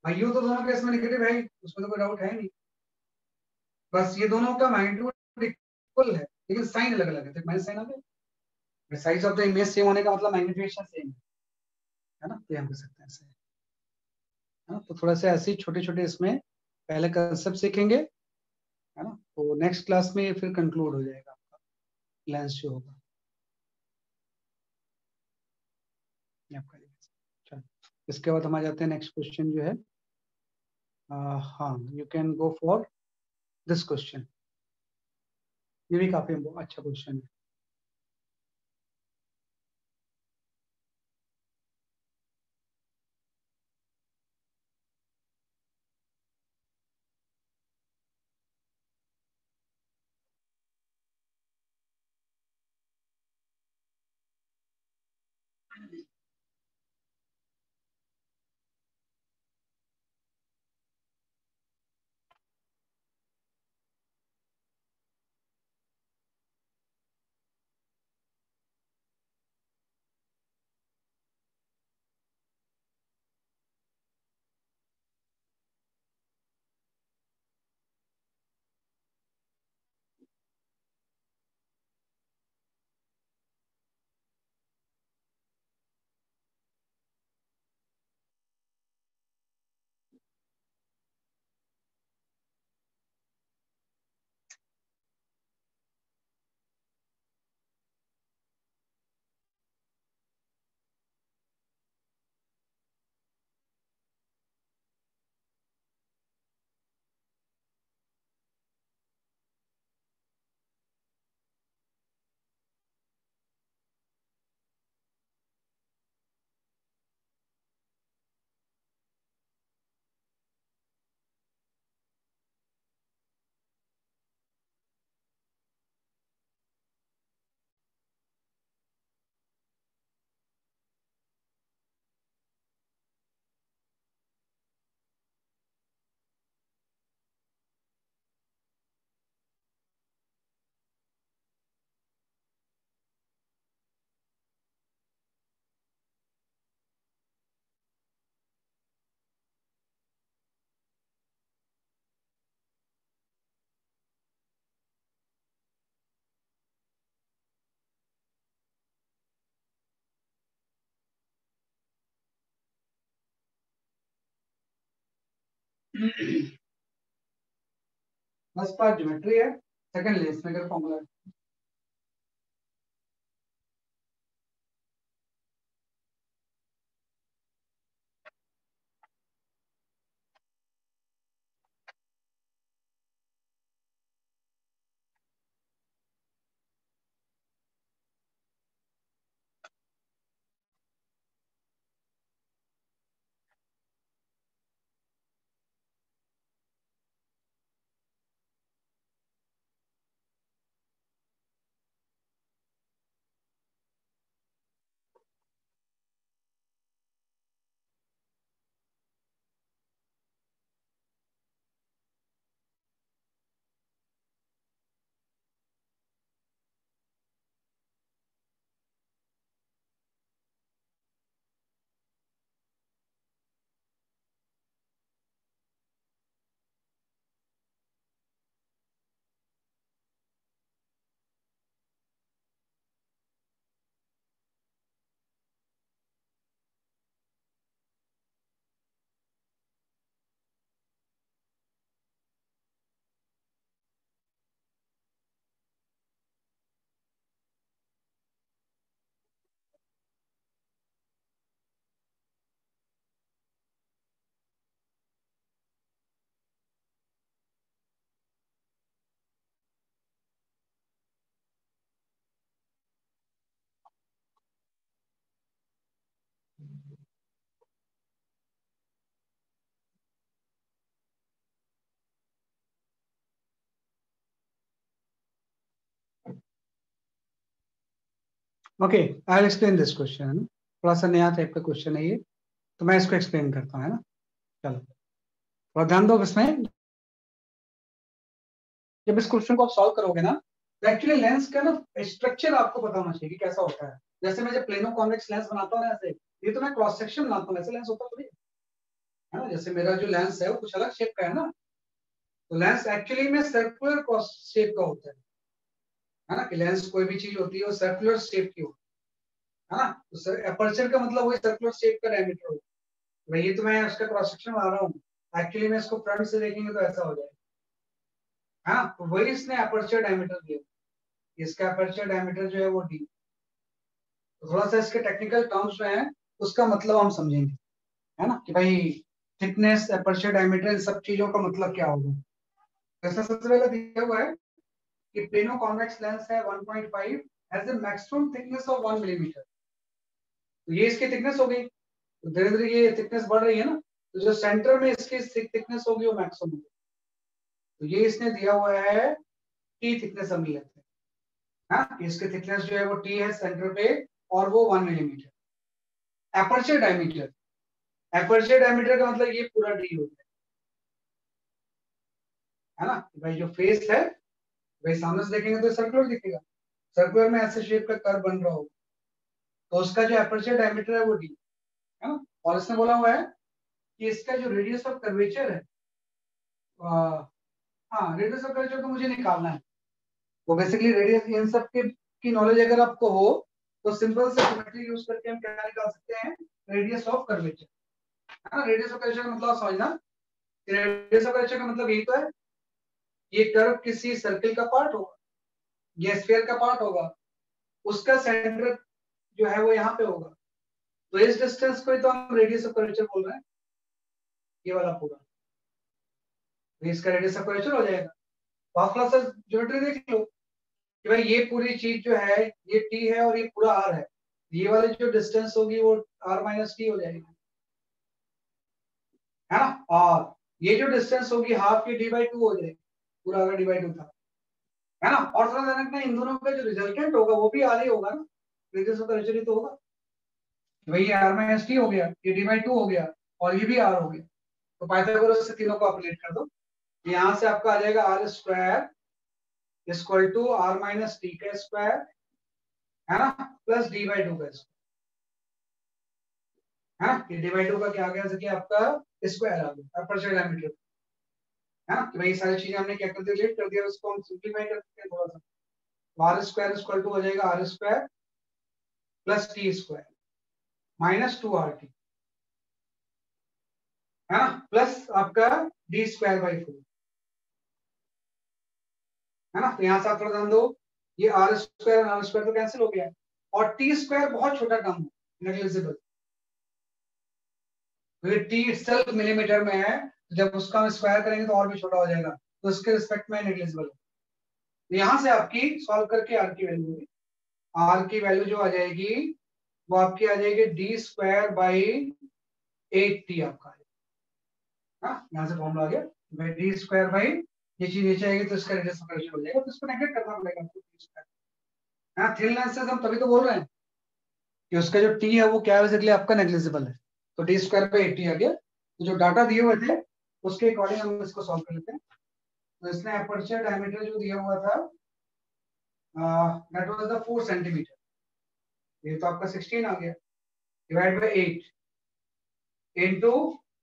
भाई यू तो दोनों केस में नेगेटिव है ही, उसमें तो कोई डाउट है नहीं। बस ये दोनों का मैग्नीट्यूड इक्वल है, लेकिन साइन अलग अलग है, तो माइनस साइन आ गया। Size of the image same होने का मतलब मैग्निफिकेशन सेम है ना। तो ये हम कर सकते हैं ऐसे, है ना। तो थोड़ा सा ऐसे ही छोटे छोटे इसमें पहले कंसेप्ट सीखेंगे, है ना। तो नेक्स्ट क्लास में ये फिर कंक्लूड हो जाएगा आपका लेंस जो होगा ये आपका। चलो, इसके बाद हम आ जाते हैं नेक्स्ट क्वेश्चन जो है। हाँ, you can go for this question. ये भी काफी अच्छा क्वेश्चन है। फर्स्ट पार्ट ज्योमेट्री है, सेकंड लेंस मेकर फॉर्मूला है। Okay, I will explain this question, है ना, थोड़ा सा नया टाइप का क्वेश्चन है ये, तो मैं इसको एक्सप्लेन करता हूँ, है ना। चलो थोड़ा ध्यान दो इसमें। जब इस क्वेश्चन को आप सॉल्व करोगे ना, तो एक्चुअली लेंस का ना स्ट्रक्चर आपको पता होना चाहिए कि कैसा होता है। जैसे मैं जब प्लेनो कॉन्वेक्स लेंस बनाता हूँ ना, ऐसे ये तो मैं क्रॉस सेक्शन बनाता हूँ, ऐसे लेंस होता थोड़ी है ना। जैसे मेरा जो लेंस है वो कुछ अलग शेप का है ना, तो लेंस एक्चुअली में सर्कुलर क्रॉस शेप का होता है ना, कि लेंस कोई भी चीज होती है वो सर्कुलर शेप की होती है ना। तो सर अपर्चर का मतलब वही सर्कुलर शेप का डायमीटर होता है। वही तो मैं उसका क्रॉस सेक्शन बना रहा हूँ, एक्चुअली में इसको फ्रंट से देखेंगे तो ऐसा हो जाएगा, है ना। तो वही इसने अपर्चर डायमीटर दिया, इसका अपर्चर डायमीटर जो है वो डी। तो थोड़ा सा इसके टेक्निकल टर्म्स जो है उसका मतलब हम समझेंगे, है ना, कि भाई थिकनेस, अपर्चर डायमीटर, इन सब चीजों का मतलब क्या होगा। जैसा सबसे पहले दिया हुआ है कि प्लेनो कॉन्वेक्स लेंस है 1.5 has the maximum thickness of 1 millimetre. तो ये इसकी थिकनेस हो गई, तो धीरे धीरे ये थिकनेस बढ़ रही है ना, तो जो सेंटर में इसकी थिकनेस होगी वो मैक्सिमम होगी। तो ये इसने दिया हुआ है टी थिकनेस हम लेते हैं, हाँ, इसकी थिकनेस जो है वो टी है सेंटर पे, और वो 1 millimetre. Aperture diameter, aperture diameter का मतलब ये पूरा डी होता है ना भाई। जो फेस है भाई सामने से देखेंगे तो सर्कुलर दिखेगा, सर्कुलर में ऐसे शेप का कर्व बन रहा होगा, तो उसका जो एपर्चर डायमीटर है वो डी है ना। और इसने बोला हुआ है कि इसका जो रेडियस ऑफ कर्वेचर है, हाँ रेडियस ऑफ कर्वेचर तो मुझे निकालना है। तो बेसिकली रेडियस इन सब के की नॉलेज अगर आपको हो तो सिंपल से ज्योमेट्री यूज करके हम क्या निकाल सकते हैं, रेडियस ऑफ कर्वेचर है ना। रेडियस ऑफ कर्वेचर का मतलब समझना, रेडियस ऑफ कर्वेचर का मतलब यही तो है, ये कर्व किसी सर्कल का पार्ट होगा, ये स्फीयर का पार्ट होगा, उसका सेंटर जो है वो यहाँ पे होगा, तो इस डिस्टेंस को ही तो हम रेडियस ऑफ कर्वेचर बोल रहे हैं, ये वाला पूरा, तो इसका रेडियस ऑफ कर्वेचर हो जाएगा। तो आप थोड़ा सा ज्योमेट्री देख लो कि भाई ये पूरी चीज जो है ये टी है और ये पूरा आर है, ये वाली जो डिस्टेंस होगी वो आर माइनस टी हो जाएगी है ना। और ये जो डिस्टेंस होगी हाफ की डी बाई टू हो जाएगी, पूरा अगर डी बाई टू था है ना। और थोड़ा ध्यान रखना इन दोनों का जो रिजल्टेंट होगा वो भी आर ही होगा ना, रेडियस ऑफ कर्वेचर ही तो होगा। भाई ये आर माइनस टी हो गया, ये डी बाई टू हो गया और ये भी आर हो गया, तो पाइथागोरस से तीनों को अपडेट कर दो, यहाँ से आपका आ जाएगा R square equal to R minus T का स्क्वायर है ना, प्लस डी बाई टू का स्क्वायर है ना। ये डी बाई टू का क्या आ गया, जैसे कि आपका स्क्वायर आ गया अपर्चर डायमीटर है ना। कि भाई सारी चीजें हमने क्या कर दिया, रिलेट कर दिया, उसको हम सिंप्लीफाई कर सकते हैं थोड़ा सा। तो आर स्क्वायर इक्वल टू हो जाएगा R square plus T square minus two R T है ना, प्लस आपका डी स्क्वायर बाई फोर है ना। तो यहाँ से आप थोड़ा ध्यान दो, ये आर स्क्वायर तो कैंसिल हो गया, और टी स्क्वायर बहुत छोटा टर्म है, नेग्लिजिबल, तो टी सेल्फ मिलीमीटर में है, जब उसका हम स्क्वायर करेंगे तो और भी छोटा हो जाएगा, तो इसके रिस्पेक्ट में नेग्लिजिबल है। तो यहाँ से आपकी सॉल्व करके आर की वैल्यू होगी, आर की वैल्यू जो आ जाएगी वो आपकी आ जाएगी डी स्क्वायर बाई 8t आपका, हाँ यहाँ से फॉर्मूला आ गया डी स्क्वायर बाई, ये चीज नीचे आएगी तो इसका रेडियस ऑपरेशन हो जाएगा, तो इसको नेगलेक्ट करना पड़ेगा आपको। हाँ थिन लेंस से हम तभी तो बोल रहे हैं कि उसका जो टी है वो क्या है, बेसिकली आपका नेग्लिजिबल है, तो डी स्क्वायर पे 80 आ गया। तो जो डाटा दिए हुए थे उसके अकॉर्डिंग हम इसको सॉल्व कर लेते हैं। तो इसने अपर्चर डायमीटर जो दिया हुआ था दैट वाज द 4 सेंटीमीटर, ये तो आपका 16 आ गया, डिवाइड बाय 8 इनटू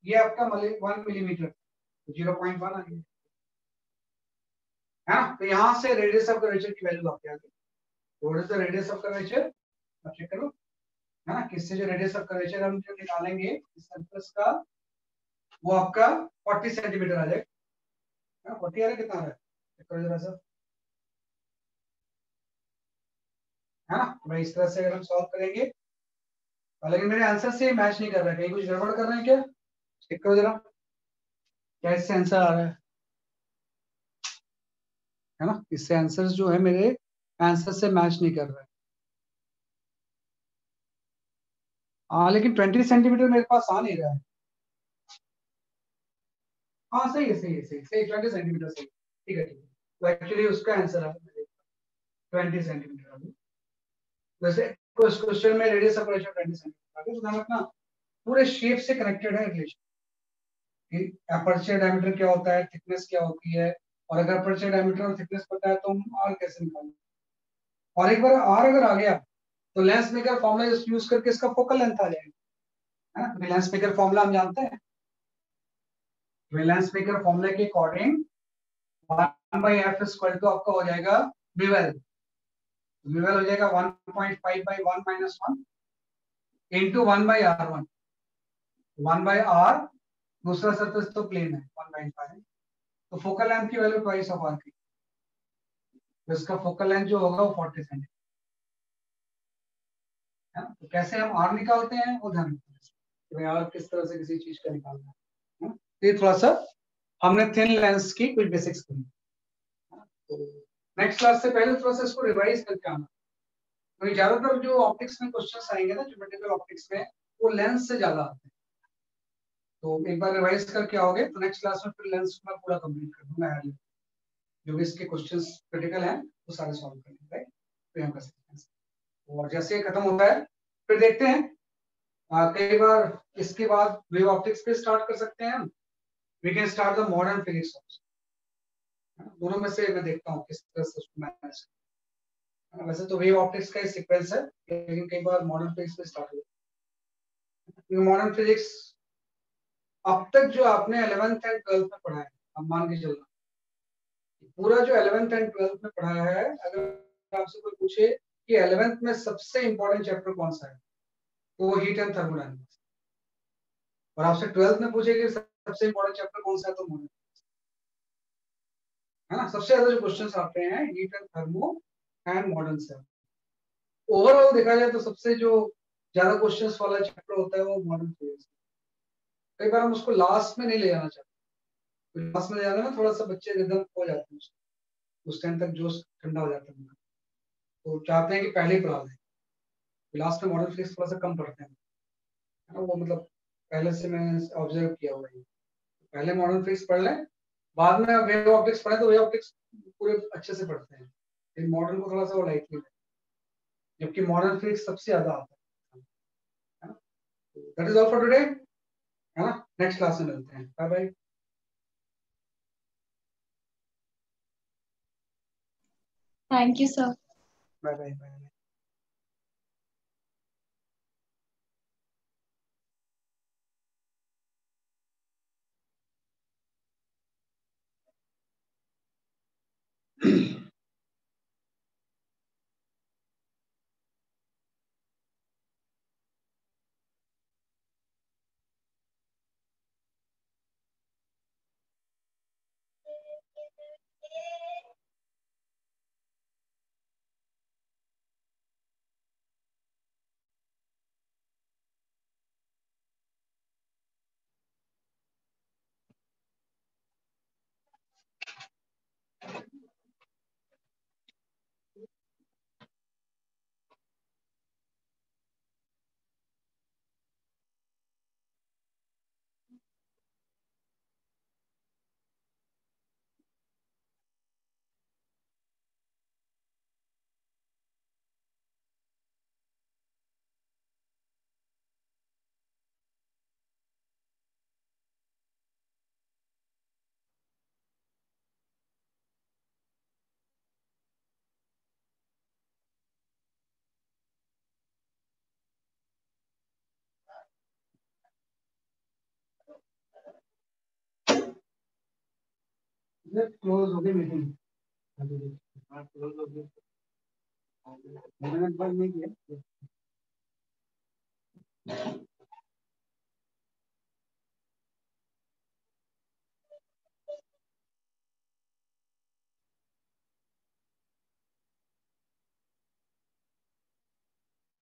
ये आपका 1 मिलीमीटर, 0.1 आ गया है ना। तो यहाँ से रेडियस ऑफ कर्वेचर की वैल्यू आपके आ गई, what is the radius of curvature आप चेक करो है ना। किससे जो रेडियस ऑफ कर्वेचर हम जो निकालेंगे इस सरफेस का, वो आपका 40 सेंटीमीटर आ जाएगा, 40 आ रहा है, कितना आ रहा है चेक करो जरा सा है ना। तो भाई इस तरह से अगर हम सॉल्व करेंगे, लेकिन मेरे आंसर से मैच नहीं कर रहा है, कहीं कुछ गड़बड़ कर रहे हैं क्या, चेक करो जरा क्या इससे आंसर आ रहा है ना। इससे आंसर जो है मेरे आंसर से मैच नहीं कर रहा है। हाँ लेकिन 20 सेंटीमीटर मेरे पास आ नहीं रहा है। हाँ सही है सही है सही सही 20 सेंटीमीटर सही, ठीक है ठीक है। तो एक्चुअली उसका आंसर है 20 सेंटीमीटर अभी, वैसे कुछ क्वेश्चन में रेडियस ऑफ कर्वेचर 20 सेंटीमीटर आ गया, तो ध्यान रखना पूरे शेप से कनेक्टेड है रिलेशन कि अपर्चर डायमीटर क्या होता है, थिकनेस क्या होती है, और अगर अपर्चर डायमीटर और थिकनेस पता है तो हम आर कैसे निकालेंगे। और एक बार आर अगर आ गया तो लेंस मेकर फॉर्मूला यूज करके इसका फोकल लेंथ आ जाएगा है ना। लेंस मेकर फॉर्मूला हम जानते हैं, लेंस मेकर फॉर्मूला के according 1 by F square two आपका हो जाएगा बीवेल, बीवेल हो जाएगा 1.5 by 1 minus 1 into 1 by R 1, 1 by R दूसरा सरफेस तो प्लेन है 1.5, तो फोकल लेंथ की वैल्यू ट्वाइस ऑफ आर की, तो इसका फोकल लेंथ जो होगा वो 40 सेंटीमीटर है ना। तो कैसे हम आर निकालते हैं वो ध्यान रखना, आर किस तरह से किसी चीज का निकालना है ना? तो ये थोड़ा सा हमने थिन लेंस की कुछ बेसिक्स करी, तो नेक्स्ट क्लास से पहले थोड़ा सा इसको रिवाइज करके आना, तो ज्यादातर जो ऑप्टिक्स में क्वेश्चंस आएंगे ना ज्योमेट्रिकल ऑप्टिक्स में, वो लेंस से ज्यादा आते हैं, तो एक बार रिवाइज करके आओगे तो नेक्स्ट क्लास में फिर लेंस को मैं पूरा कंप्लीट कर दूंगा, जो भी इसके क्वेश्चंस क्रिटिकल हैं वो सारे सॉल्व कर लेंगे, राइट, तो यहाँ कर सकते हैं। और जैसे खत्म होता है फिर देखते हैं कई बार इसके बाद वेव ऑप्टिक्स पे स्टार्ट कर सकते हैं हम। We can start the modern physics. दोनों में से मैं देखता हूँ किस तरह से उसको मैनेज। वैसे तो वेव ऑप्टिक्स का ही सीक्वेंस है, लेकिन कई बार मॉडर्न फिजिक्स पे स्टार्ट हो। मॉडर्न फिजिक्स अब तक जो आपने 11th एंड 12th में पढ़ा है, अब मान के चलना पूरा जो 11th एंड 12th में पढ़ाया है, अगर आपसे कोई पूछे कि 11th में सबसे इंपॉर्टेंट चैप्टर कौन सा है, तो वो हीट एंड थर्मोडायनेमिक्स। और आपसे 12th में पूछे कि सबसे इंपॉर्टेंट चैप्टर कौन सा है, तो मॉडर्न है ना। सबसे ज्यादा जो क्वेश्चंस आते हैं heat and thermo and modern से। ओवरऑल देखा जाए तो सबसे जो ज्यादा क्वेश्चंस वाला चैप्टर होता है वो मॉडर्न फिजिक्स। कई बार हम उसको लास्ट में नहीं ले जाना चाहते, लास्ट में ले जाना ना थोड़ा सा बच्चे रिदम हो जाते हैं, उस टाइम तक जोश ठंडा हो जाता है उनका। तो चाहते हैं कि पहले ही पढ़ा दें, लास्ट में मॉडर्न फिजिक्स थोड़ा सा कम पढ़ते हैं, है ना। वो मतलब पहले से मैंने ऑब्जर्व किया हुआ है। पहले मॉडर्न फिजिक्स पढ़ लें, बाद में वेव ऑप्टिक्स पढ़े तो वेव ऑप्टिक्स पूरे अच्छे से पढ़ते हैं, लेकिन मॉडर्न को थोड़ा सा वो लाइटली, जबकि मॉडर्न फिजिक्स सबसे ज्यादा आता है ना। That is all for today, है ना। नेक्स्ट क्लास में मिलते हैं। Bye bye. Thank you sir. Bye bye bye. Close हो गई मीटिंग। क्लोज हो गई, मैंने बंद नहीं किया।